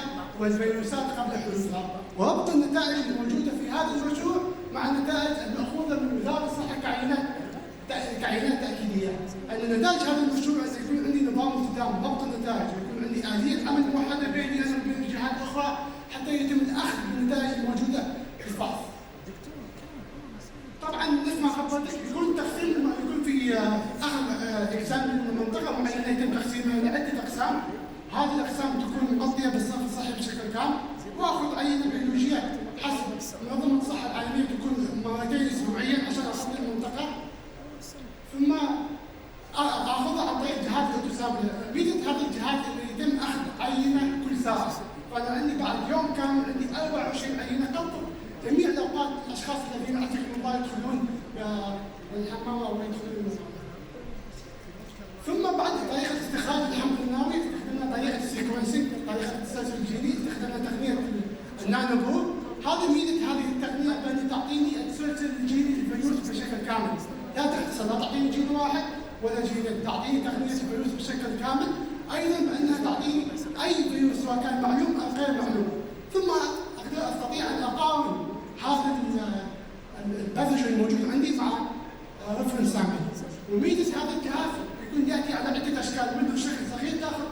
والفيروسات قبل حدوثها، وربط النتائج الموجودة في هذا المشروع مع النتائج المأخوذة من وزارة الصحة كعينات تأكيدية. أن نتائج هذا المشروع سيكون عندي نظام مستدام ربط النتائج، ويكون عندي آلية عمل موحدة بيني أنا وبين الجهات الأخرى حتى يتم الأخذ بالنتائج الموجودة في الفحص. طبعا مثل ما خبرتك يكون تقسيم، يكون في اخر اقسام من منطقه معينه يتم تقسيمها الى عده اقسام. هذه الاقسام تكون مغطيه بالصرف الصحي بشكل كامل، واخذ عينه بيولوجيه حسب منظمه الصحه العالميه تكون مرتين اسبوعيا عشان اغطي المنطقه، ثم اخذها عن طريق جهاز الالتسام. ميزه هذه الجهاز انه يتم اخذ عينه كل ساعه، فانا عندي بعد يوم كامل عندي 24 عينه تنطق جميع الاوقات الاشخاص الذين عندهم الله يدخلون الحمام او يدخلون النظام. ثم بعد طريقه استخراج الحمض النووي استخدمنا طريقه السيكونسنج، طريقه التسلسل الجيني، استخدمنا تقنيه النانو بور. هذه ميزه هذه التقنيه بان تعطيني التسلسل الجيني للفيروس بشكل كامل، لا تختصر، لا تعطيني جين واحد ولا جينين، تعطيني تقنيه الفيروس بشكل كامل، ايضا بانها تعطيني اي فيروس سواء كان معلوم او غير معلوم. ثم استطيع ان اقارن هذا الباثوجين الموجود عندي مع ريفرنس سامبل. وميزه هذا الجهاز يكون ياتي على عده اشكال، منه شكل صغير تاخذ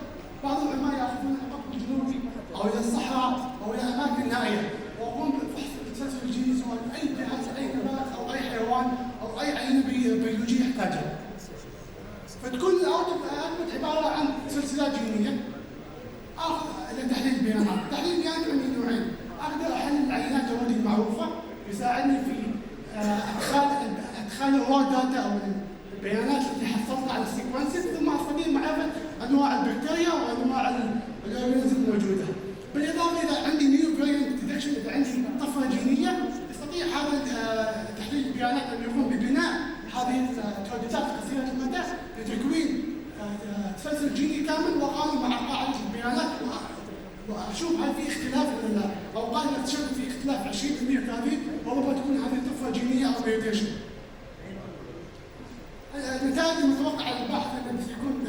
بعض العلماء ياخذون القطب الجنوبي او الى الصحراء او الى اماكن نائيه، واقوم بفحص التسلسل الجيني سواء اي جهاز اي نبات او اي حيوان او اي عينه بيولوجيه يحتاجها. فتكون الاوتبوت عباره عن سلسلات جينيه. اخذ لتحليل البيانات، تحليل البيانات عندي نوعين، اقدر احلل العينات الجويه المعروفه يساعدني في ادخال الرو داتا او البيانات التي حصلتها على السيكونسز، ثم استطيع معرفه انواع البكتيريا وانواع الاورجانيزم الموجوده. بالاضافه الى عندي نيو فاريانت ديتكشن، اذا عندي طفره جينيه يستطيع هذا تحليل البيانات ان يقوم ببناء هذه الكودات قصيره المدى لتكوين تسلسل جيني كامل وقائم مع قاعده البيانات واشوف هل في اختلاف ولا لا، او قائمه اكتشفت في اختلاف 20% 30 وربما تكون هذه طفره جينيه او ميوتيشن. النتائج المتوقعه للبحث الذي سيكون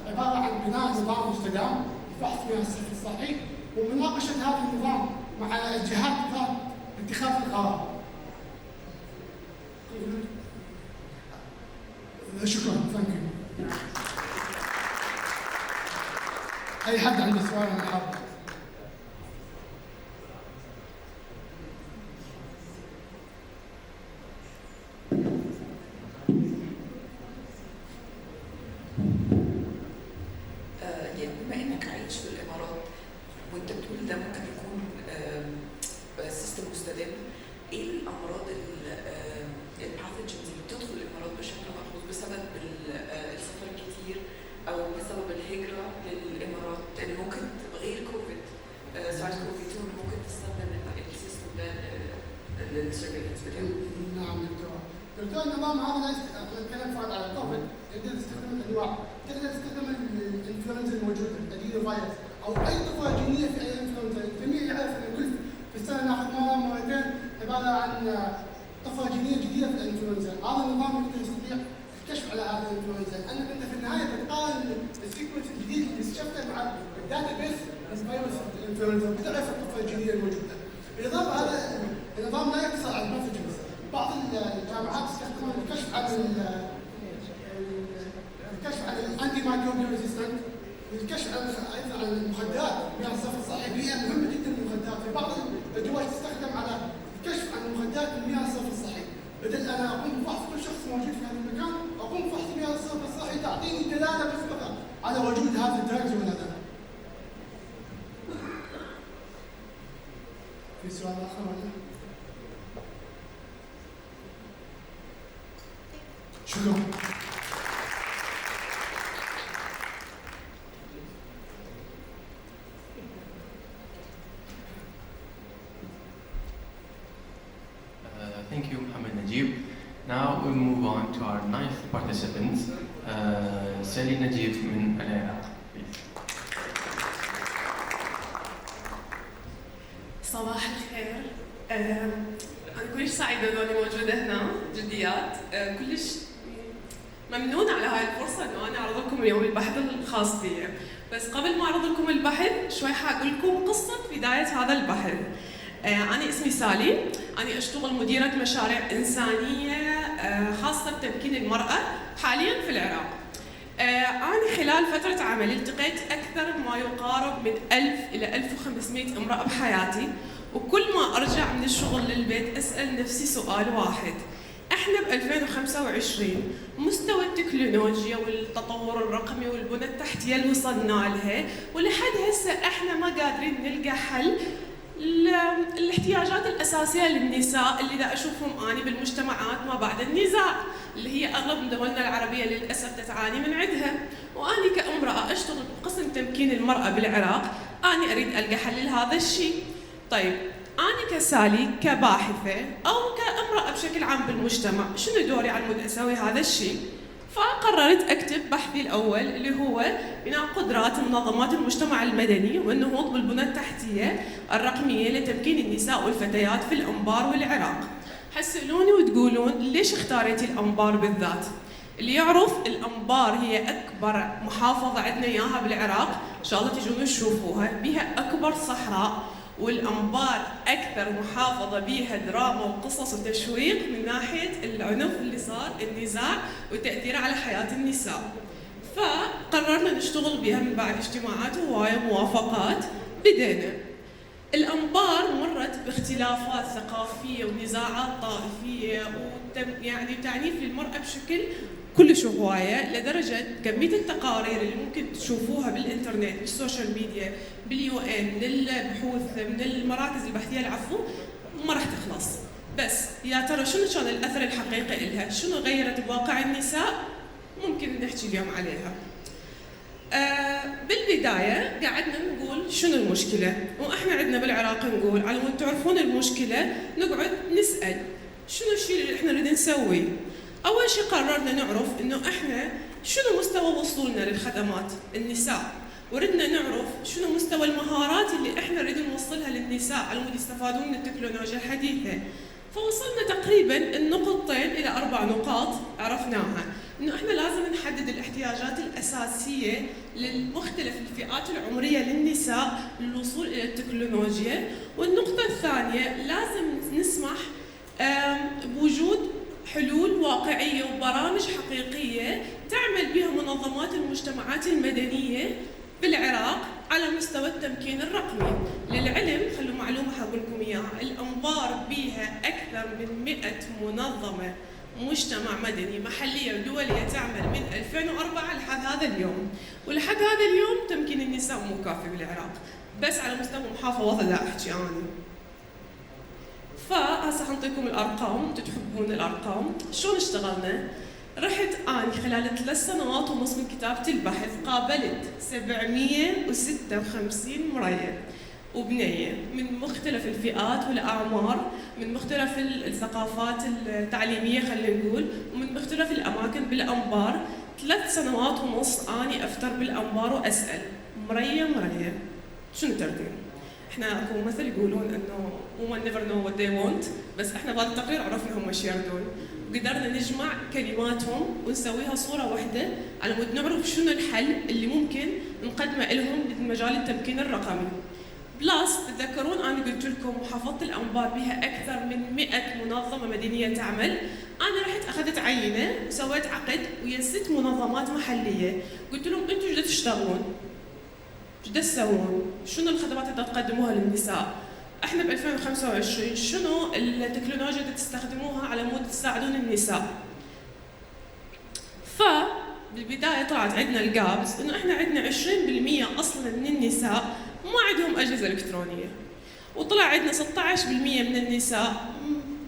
عباره عن بناء نظام مستدام لفحص بيان الصحي الصحي ومناقشه هذا النظام مع الجهات ذات اتخاذ القرار. شكرا. ثانك يو. اي حد عنده سؤال انا حاضر. يعني بما انك عايش في الامارات وانت بتقول ده ممكن يكون سيستم مستدام، ايه الامراض الباثوجينز اللي بتدخل الامارات بشكل ملحوظ بسبب السفر الكتير او بسبب الهجره للامارات اللي ممكن غير كوفيد سارس كوفي 2 ممكن تستخدم السيستم ده للسيرفيلنس بتاعه؟ نعم دكتور النظام هذا لا نتكلم فقط على الكوفيد، تقدر تستخدم الانواع، تقدر تستخدم الانفلونزا الموجوده الادينو فيروس او اي طفره جينيه في اي انفلونزا. الجميع يعرف ان كل في السنه ناخذ مره مرتين عباره عن طفره جينيه جديده في الانفلونزا. هذا النظام يقدر يستطيع الكشف على هذه الانفلونزا، لانك انت في النهايه بتقارن السيكونس الجديد اللي اكتشفته مع الداتا بيس للفيروس الانفلونزا، بتعرف الطفره الجينيه الموجوده. بالاضافه هذا النظام لا يقتصر على الباثوجينز، بعض الجامعات تستخدمه للكشف عن الانتي مايكروبيال ريزيستنت، والكشف ايضا عن المخدرات. بيان الصرف الصحي بيئه مهمه جدا للمخدرات، في بعض الدول تستخدم على الكشف عن المخدرات من بيان الصرف بدل انا اقوم بفحص كل شخص موجود في هذا المكان، اقوم بفحص بهذا الصرف الصحي تعطيني دلاله مسبقه على وجود هذا الدرج ولا لا. في سؤال اخر ولا؟ شكرا. Thank you, Mohammed Najib. Now we move on to our ninth participants, Sally Najib from Lara. صباح الخير. أنا كلش سعيدة إني موجودة هنا جديات. كلش ممنونة على هاي الفرصة إنه أنا أعرض لكم اليوم البحث الخاص بي. بس قبل ما أعرض لكم البحث شوي حأقول لكم قصة بداية هذا البحث. أنا اسمي سالي، أنا أشتغل مديرة مشاريع إنسانية خاصة بتمكين المرأة حالياً في العراق. أنا خلال فترة عملي التقيت أكثر ما يقارب من 1000 إلى 1500 امرأة بحياتي، وكل ما أرجع من الشغل للبيت أسأل نفسي سؤال واحد: إحنا ب 2025 مستوى التكنولوجيا والتطور الرقمي والبنى التحتية اللي وصلنا لها ولحد هسه إحنا ما قادرين نلقى حل الاحتياجات الأساسية للنساء اللي دا أشوفهم أنا بالمجتمعات ما بعد النزاع، اللي هي أغلب دولنا العربية للأسف تتعاني من عندها. وأنا كامرأة أشتغل بقسم تمكين المرأة بالعراق، أنا أريد ألقى حل لهذا الشيء. طيب أنا كسالي كباحثة أو كامرأة بشكل عام بالمجتمع شنو دوري على مود أسوي هذا الشيء؟ فقررت أكتب بحثي الأول اللي هو بناء قدرات منظمات المجتمع المدني والنهوض بالبنى التحتية الرقمية لتمكين النساء والفتيات في الأنبار والعراق. حسألوني وتقولون ليش اختاريتي الأنبار بالذات؟ اللي يعرف الأنبار هي أكبر محافظة عندنا إياها بالعراق، إن شاء الله تجون تشوفوها، بها أكبر صحراء، والأنبار أكثر محافظة بيها دراما وقصص وتشويق من ناحية العنف اللي صار، النزاع وتأثيره على حياة النساء. فقررنا نشتغل بها من بعد اجتماعات وهواية موافقات. بدينا. الأنبار مرت باختلافات ثقافية ونزاعات طائفية يعني تعنيف للمرأة بشكل كلش هواية، لدرجة كمية التقارير اللي ممكن تشوفوها بالإنترنت بالسوشيال ميديا باليو ان من البحوث من المراكز البحثية العفو ما راح تخلص. بس يا ترى شنو كان الأثر الحقيقي إلها؟ شنو غيرت بواقع النساء؟ ممكن نحكي اليوم عليها. بالبداية قعدنا نقول شنو المشكلة، وإحنا عندنا بالعراق نقول على مود تعرفون المشكلة نقعد نسأل شنو الشيء اللي إحنا نريد نسويه. أول شيء قررنا نعرف إنه إحنا شنو مستوى وصولنا للخدمات النساء، وردنا نعرف شنو مستوى المهارات اللي إحنا نريد نوصلها للنساء على مود يستفادون من التكنولوجيا الحديثة. فوصلنا تقريبا النقطتين إلى 4 نقاط عرفناها، إنه إحنا لازم نحدد الاحتياجات الأساسية للمختلف الفئات العمرية للنساء للوصول إلى التكنولوجيا، والنقطة الثانية لازم نسمح بوجود حلول واقعية وبرامج حقيقية تعمل بها منظمات المجتمعات المدنية بالعراق على مستوى التمكين الرقمي. للعلم خلوا معلومة هقول لكم إياها، الأنبار بها أكثر من 100 منظمة مجتمع مدني محلية ودولية تعمل من 2004 لحد هذا اليوم، ولحد هذا اليوم تمكين النساء مكافئ بالعراق، بس على مستوى محافظة لا أحكي عنه. فهسه حنطيكم الأرقام، تحبون الأرقام. شلون اشتغلنا؟ رحت أنا خلال 3 سنوات ونص من كتابة البحث قابلت 756 مريم وبنية من مختلف الفئات والأعمار، من مختلف الثقافات التعليمية خلينا نقول، ومن مختلف الأماكن بالأنبار. 3 سنوات ونص أني أفتر بالأنبار وأسأل مريم شنو تردين؟ احنا اكو مثل يقولون انه women never know what they want، بس احنا بهذا التقرير عرفنا هم ايش يردون، وقدرنا نجمع كلماتهم ونسويها صورة واحدة على مود نعرف شنو الحل اللي ممكن نقدمه لهم بمجال التمكين الرقمي. بلس تتذكرون انا قلت لكم محافظة الأنبار بها أكثر من 100 منظمة مدنية تعمل. أنا رحت أخذت عينة وسويت عقد ويا 6 منظمات محلية، قلت لهم أنتم ايش تشتغلون؟ ايش تسوون؟ شنو الخدمات اللي تقدموها للنساء؟ احنا ب 2025 شنو التكنولوجيا اللي تستخدموها على مود تساعدون النساء؟ فبالبداية طلعت عندنا الجابس إنه إحنا عندنا 20% أصلاً من النساء ما عندهم أجهزة إلكترونية، وطلع عندنا 16% من النساء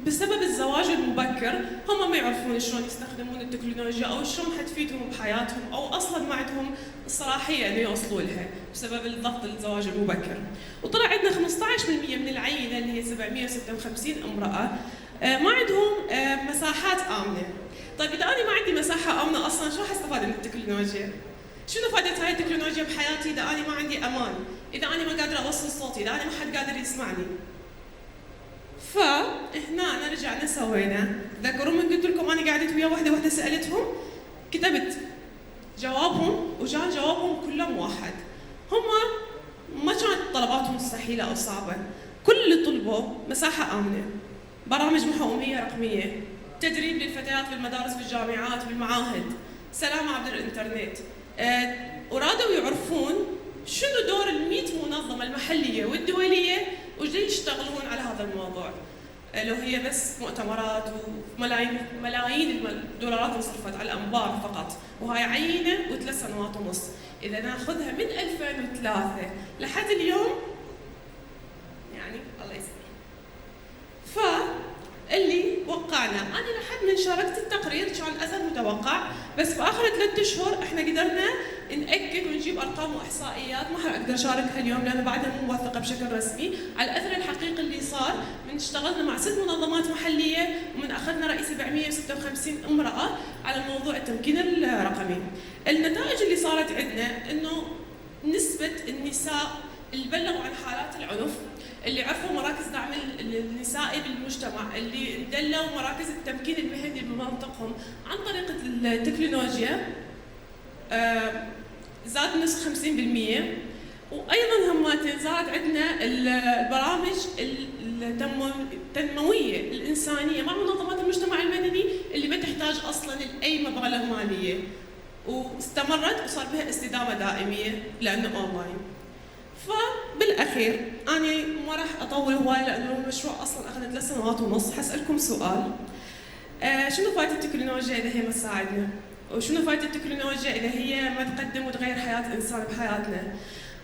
بسبب الزواج المبكر هم ما يعرفون شلون يستخدمون التكنولوجيا أو شلون حتفيدهم بحياتهم أو أصلاً ما عندهم الصلاحية إنه يوصلوا لها بسبب الضغط الزواج المبكر. وطلع عندنا 15% من العينة اللي هي 756 امرأة ما عندهم مساحات آمنة. طيب إذا أنا ما عندي مساحة آمنة أصلاً شو حستفاد من التكنولوجيا؟ شنو فائدة هاي التكنولوجيا بحياتي إذا أنا ما عندي أمان؟ إذا أنا ما قادرة أوصل صوتي، إذا أنا ما حد قادر يسمعني؟ فهنا رجعنا سوينا، تذكرون من قلت لكم أنا قعدت ويا واحدة سألتهم، كتبت جوابهم وجان جوابهم كلهم واحد. هم ما كانت طلباتهم مستحيلة أو صعبة، كل اللي طلبوا مساحة آمنة، برامج محومية رقمية، تدريب للفتيات بالمدارس بالجامعات بالمعاهد، سلامة عبر الإنترنت. ورادوا يعرفون شنو دور ال100 منظمة المحلية والدولية وش يشتغلون على هذا الموضوع. لو هي بس مؤتمرات وملايين الدولارات انصرفت على الأنبار فقط، وهاي عينة و3 سنوات ونص. إذا ناخذها من 2003 لحد اليوم يعني الله يسلمك. فاللي وقعنا أنا لحد من شاركت التقرير كان أثر متوقع، بس في آخر 3 أشهر إحنا قدرنا نأكد ونجيب أرقام وإحصائيات ما حقدر أشاركها اليوم لأنه بعدها مو موثقة بشكل رسمي على الأثر الحقيقي اللي صار من اشتغلنا مع 6 منظمات محلية ومن أخذنا رأي 756 امرأة على موضوع التمكين الرقمي. النتائج اللي صارت عندنا إنه نسبة النساء اللي بلغوا عن حالات العنف، اللي عرفوا مراكز دعم النسائي بالمجتمع، اللي دلوا مراكز التمكين المهني بمنطقهم عن طريق التكنولوجيا زاد نص 50%. وأيضاً هماتين زاد عندنا البرامج التنموية الإنسانية مع منظمات المجتمع المدني اللي ما تحتاج أصلاً أي مبالغ مالية، واستمرت وصار بها استدامة دائمية لأنه أونلاين. فبالأخير أنا ما راح أطول هواي لأنه المشروع أصلاً أخذ 3 سنوات ونص. حسألكم سؤال، شنو فائدة التكنولوجيا إذا هي ما تساعدنا؟ وشنو فائدة التكنولوجيا إذا هي ما تقدم وتغير حياة إنسان بحياتنا؟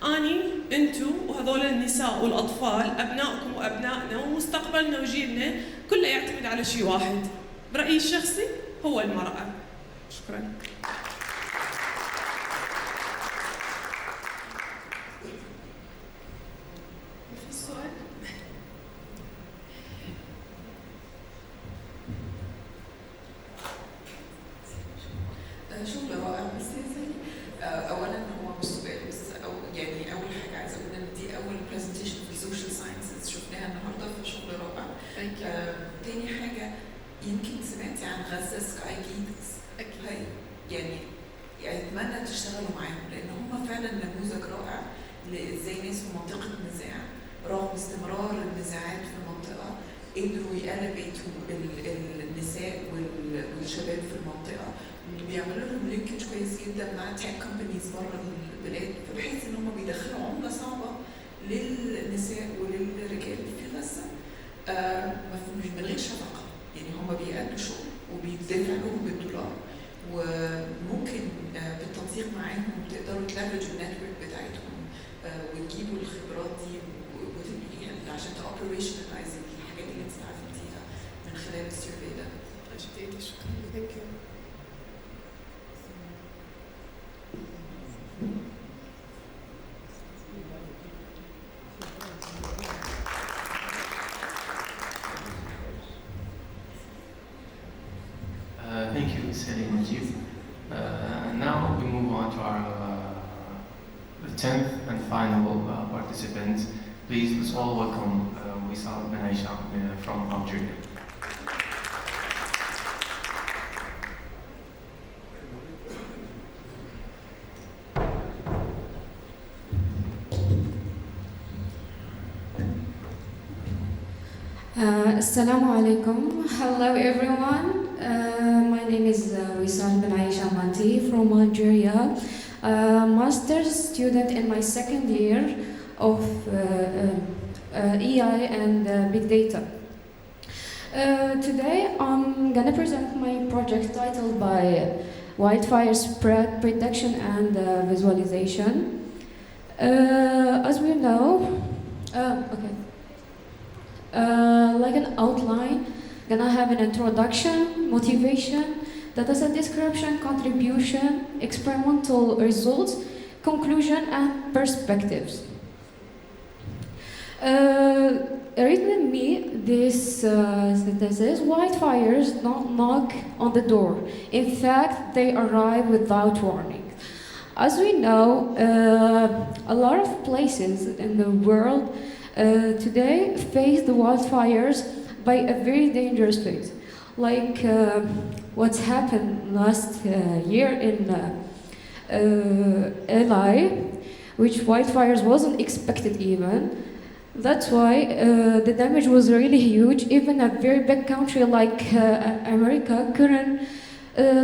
أني، أنتو وهذول النساء والأطفال أبنائكم وأبنائنا ومستقبلنا وجيلنا كله يعتمد على شيء واحد برأيي الشخصي هو المرأة. شكراً. شغل رائع بس اولا هو مش سؤال بس او يعني اول حاجه عايزه اقول ان دي اول برزنتيشن في السوشيال ساينسز شفناها النهارده فشغل رائع. تاني حاجه يمكن سمعتي عن غزه سكاي ليدرز، يعني اتمنى تشتغلوا معاهم لان هم فعلا نموذج رائع لازاي ناس في منطقه نزاع رغم استمرار النزاعات في المنطقه قدروا يألبيتوا النساء والشباب في المنطقه، بيعملوا لهم لينكج كويس جدا مع تك كومبانيز بره البلاد، فبحيث ان هم بيدخلوا عمله صعبه للنساء وللرجال في غزه مش من غير شفقه، يعني هم بيأدوا شغل وبيدفع لهم بالدولار، وممكن بالتنسيق معاهم تقدروا تلفجوا النتورك بتاعتهم وتجيبوا الخبرات دي وتبنيها عشان تأوبريشنالايز الحاجات اللي انت اتعلمتيها من خلال السيرفي ده. شكرا. ثانك يو. Thank you, Salim and Youcef. Now we move on to our the 10th and final participant. Please, let's all welcome Youcef from Algeria. Assalamu alaikum. Hello everyone. My name is Youcef from Algeria. Master's student in my second year of AI and big data. Today I'm gonna present my project titled by Wildfire Spread Prediction and Visualization. As we know, like an outline, gonna have an introduction, motivation, dataset description, contribution, experimental results, conclusion, and perspectives. Read with me this sentences. Wildfires don't knock on the door. In fact, they arrive without warning. As we know, a lot of places in the world today face the wildfires by a very dangerous phase. Like what's happened last year in LA, which wildfires wasn't expected even. That's why the damage was really huge. Even a very big country like America couldn't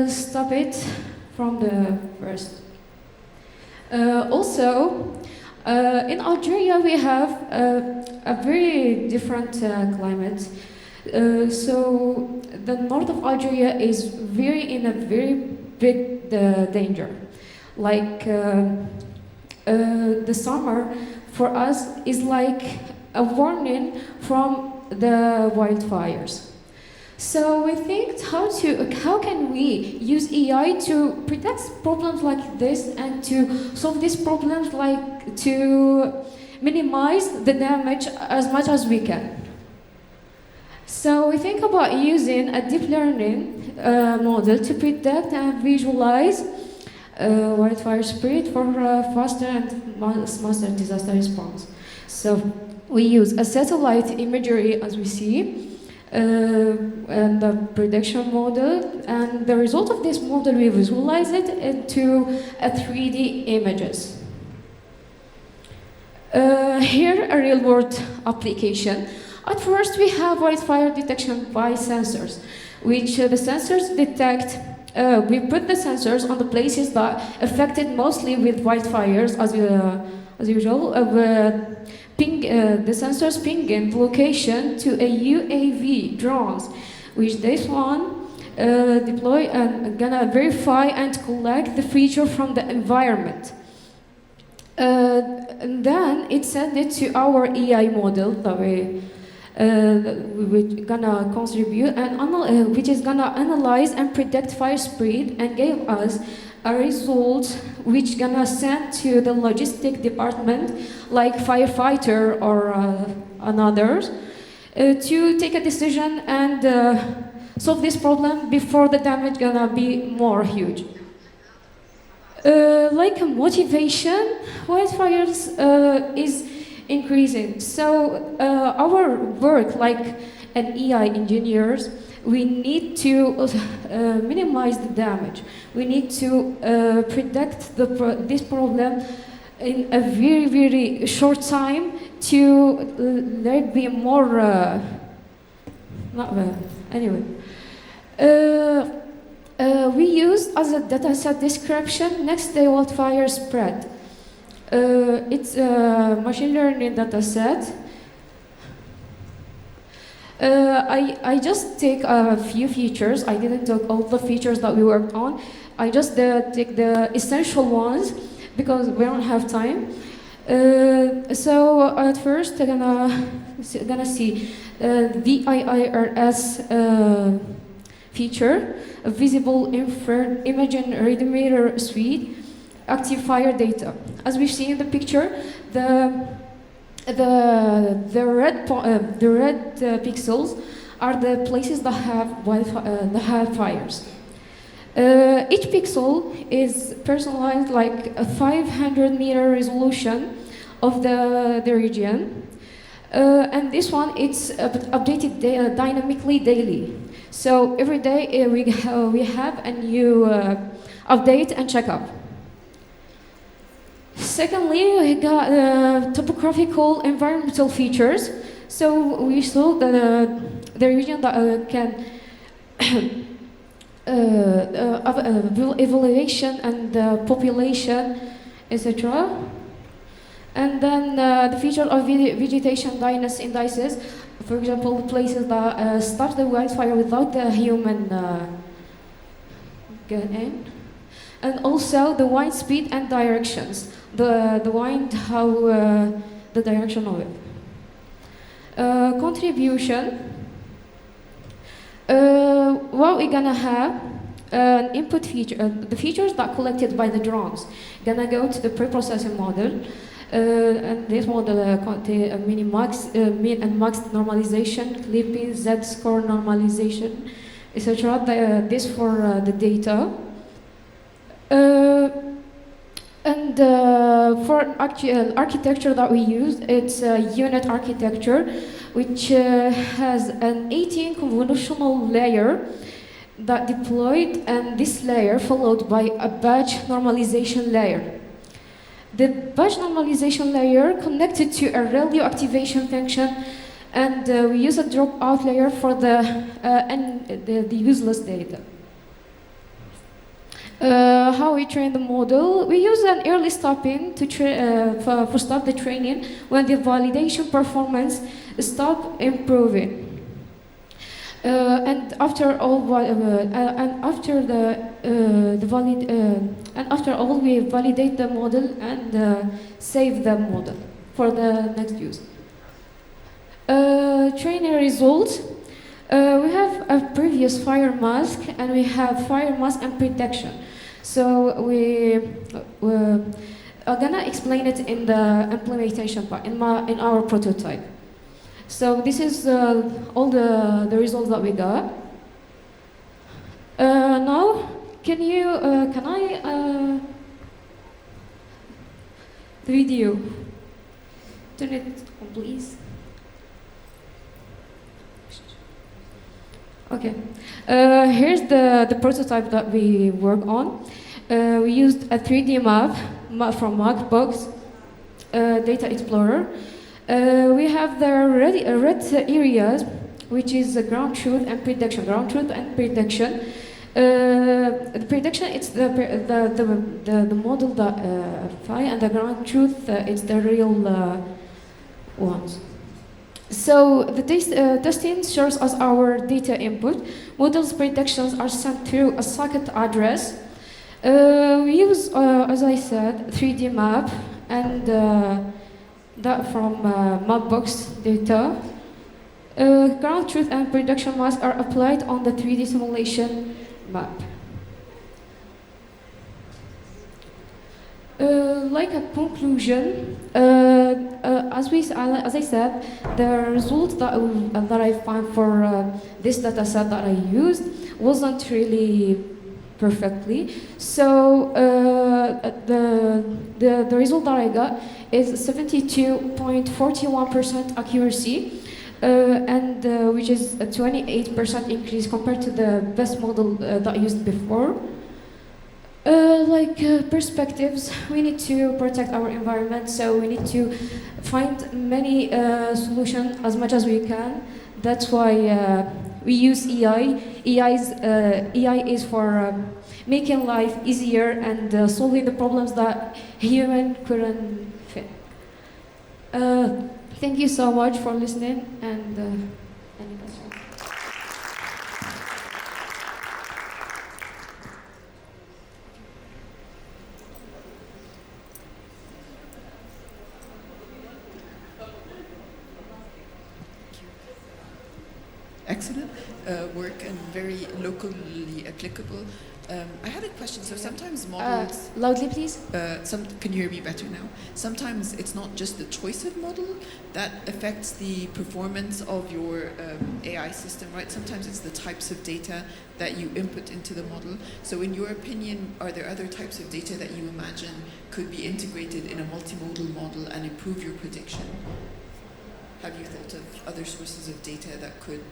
stop it from the first. Also, in Algeria we have a very different climate. So the north of Algeria is in a very big danger. Like the summer for us is like a warning from the wildfires. So we think how can we use AI to predict problems like this and to solve these problems, like to minimize the damage as much as we can. So we think about using a deep learning model to predict and visualize wildfire spread for faster and smarter disaster response. So we use a satellite imagery, as we see, and the prediction model, and the result of this model we visualize it into a 3D images. Here a real-world application. At first we have wildfire detection by sensors, which the sensors detect. We put the sensors on the places that affected mostly with wildfires, as usual. The sensors ping in location to a UAV drones, which this one deploy and gonna verify and collect the feature from the environment. And then it sent it to our AI model that we're gonna contribute and which is gonna analyze and predict fire spread and give us a result which gonna send to the logistic department like firefighter or others to take a decision and solve this problem before the damage gonna be more huge. Like a motivation, wildfires is increasing. So our work, like an AI engineers, we need to minimize the damage. We need to predict this problem in a very, very short time to let it be more. Anyway. We use as a dataset description next day wildfire spread. It's a machine learning dataset. I just take a few features. I didn't take all the features that we worked on. I just take the essential ones because we don't have time. So at first, I'm gonna see VIIRS feature, a visible infrared imaging radiometer suite, active fire data. As we see in the picture, the red pixels are the places that have fires. Each pixel is personalized like a 500-meter resolution of the region, and this one it's updated dynamically daily. So every day we have a new update and checkup. Secondly, we got topographical environmental features. So we saw that the region that can evaluation and population, etc. And then the feature of vegetation dryness indices, for example, the places that start the wildfire without the human get in. And also the wind speed and directions, the wind, how the direction of it. Contribution. What we're gonna have an input feature, the features that collected by the drones, gonna go to the pre-processing model, and this model contain a mean and max normalization, clipping, z-score normalization, etc. This for the data. And for actual architecture that we use, it's a unit architecture, which has an 18 convolutional layer that deployed, and this layer followed by a batch normalization layer. The batch normalization layer connected to a ReLU activation function, and we use a dropout layer for the useless data. How we train the model? We use an early stopping to for stop the training when the validation performance stop improving. And after all, after all, we validate the model and save the model for the next use. Training results. We have a previous fire mask, and we have fire mask and protection. So we're gonna explain it in the implementation part, in our prototype. So this is all the results that we got. Now, can I the video? Turn it on, please. Okay, here's the prototype that we work on. We used a 3D map from Mapbox, Data Explorer. We have the red areas, which is the ground truth and prediction. Ground truth and prediction. The prediction, it's the model that and the ground truth, it's the real ones. So the testing shows us our data input. Models predictions are sent through a socket address. We use, as I said, 3D map and that from Mapbox data. Ground truth and prediction masks are applied on the 3D simulation map. Like a conclusion, as I said, the results that I found for this data set that I used wasn't really perfectly. So the result that I got is 72.41% accuracy, and which is a 28% increase compared to the best model that I used before. Perspectives, we need to protect our environment, so we need to find many solutions as much as we can. That's why we use AI. AI is for making life easier and solving the problems that human couldn't fit. Thank you so much for listening, and any questions? Excellent work and very locally applicable. I had a question. So sometimes models... loudly, please. Can you hear me better now? Sometimes it's not just the choice of model that affects the performance of your AI system, right? Sometimes it's the types of data that you input into the model. So in your opinion, are there other types of data that you imagine could be integrated in a multimodal model and improve your prediction? Have you thought of other sources of data that could...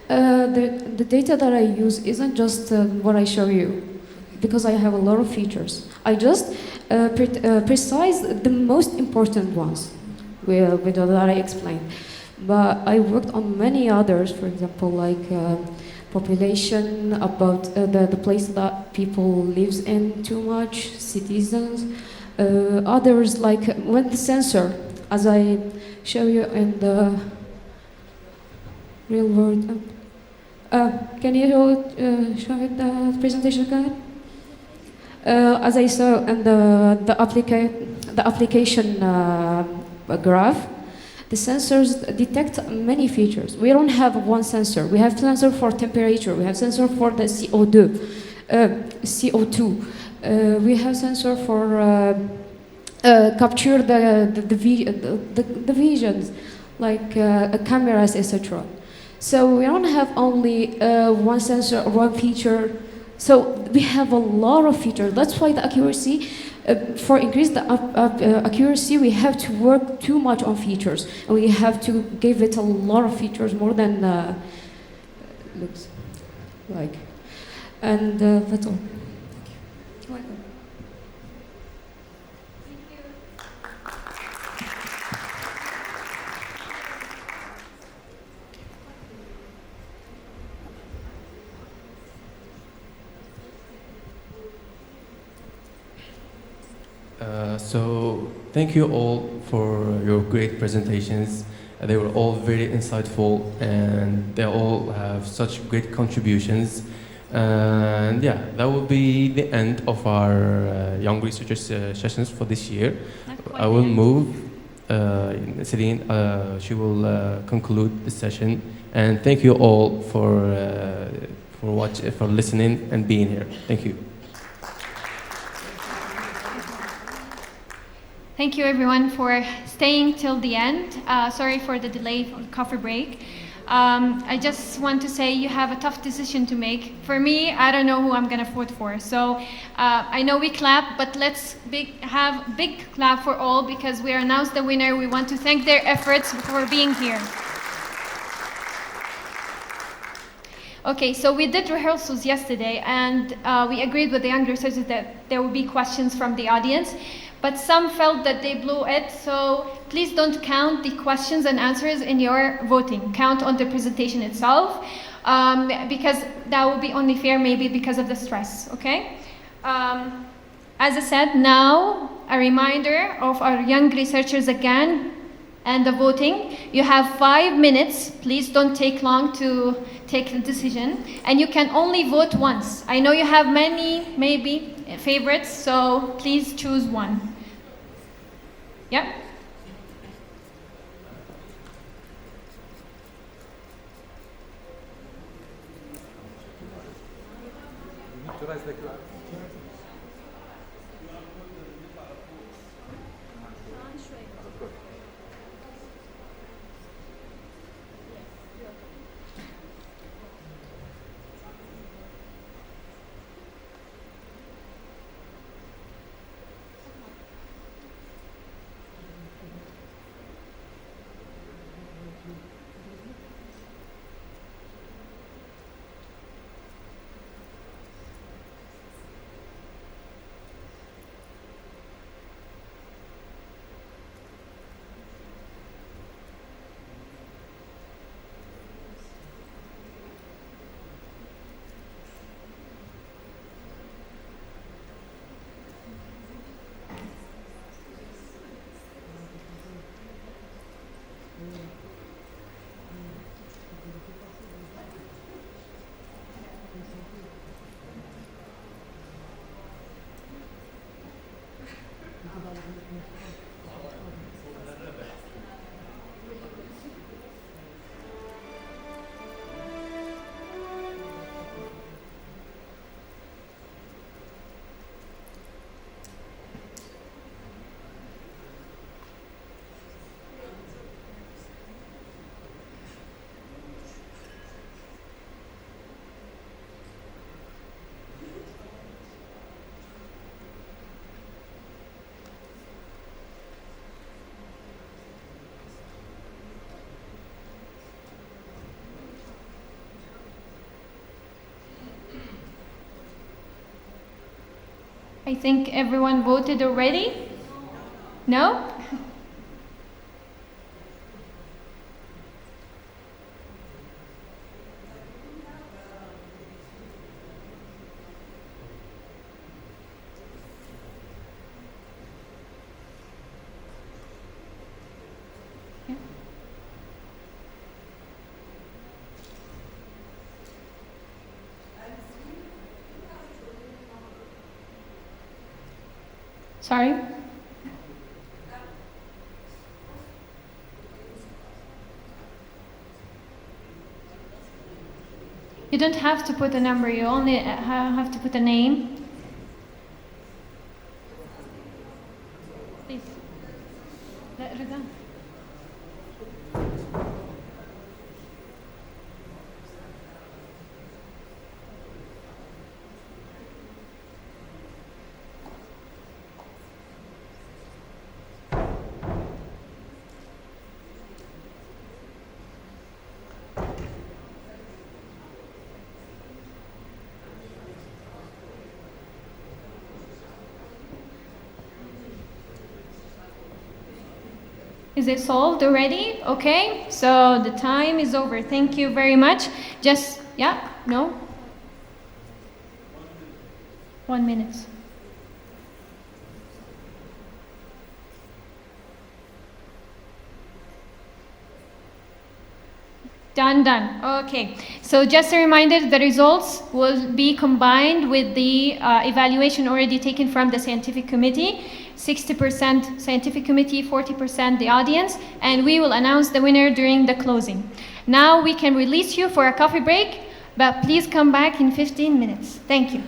The data that I use isn't just what I show you, because I have a lot of features. I just precise the most important ones with that I explained. But I worked on many others, for example, like population, about the place that people lives in too much, citizens, Others like when the sensor, as I show you in the real world. Can you show it the presentation again? As I saw in the application graph, the sensors detect many features. We don't have one sensor. We have sensor for temperature. We have sensor for the CO2. We have sensor for capture the visions, like cameras, etc. So we don't have only one sensor or one feature. So we have a lot of features. That's why the accuracy, for increase the accuracy, we have to work too much on features. And we have to give it a lot of features, more than looks like. And that's all. Thank you. So thank you all for your great presentations. They were all very insightful, and they all have such great contributions. And yeah, that will be the end of our young researchers sessions for this year. I will move Celine. She will conclude the session. And thank you all for listening and being here. Thank you. Thank you everyone for staying till the end. Sorry for the delay for the coffee break. I just want to say you have a tough decision to make. For me, I don't know who I'm gonna vote for. So I know we clap, but let's have a big clap for all, because we announced the winner. We want to thank their efforts for being here. Okay, so we did rehearsals yesterday, and we agreed with the young researchers that there will be questions from the audience. But some felt that they blew it, so please don't count the questions and answers in your voting. Count on the presentation itself, because that will be only fair, maybe because of the stress, okay? As I said, now a reminder of our young researchers again, and the voting. You have 5 minutes. Please don't take long to take the decision, and you can only vote once. I know you have many, maybe, favorites, so please choose one. Yep. I think everyone voted already? No? Sorry? You don't have to put a number, you only have to put a name. Please. Rida. Is it solved already? Okay, so the time is over. Thank you very much. Just, yeah, no? 1 minute. Done. Okay, so just a reminder, the results will be combined with the evaluation already taken from the scientific committee. 60% scientific committee, 40% the audience, and we will announce the winner during the closing. Now we can release you for a coffee break, but please come back in 15 minutes. Thank you.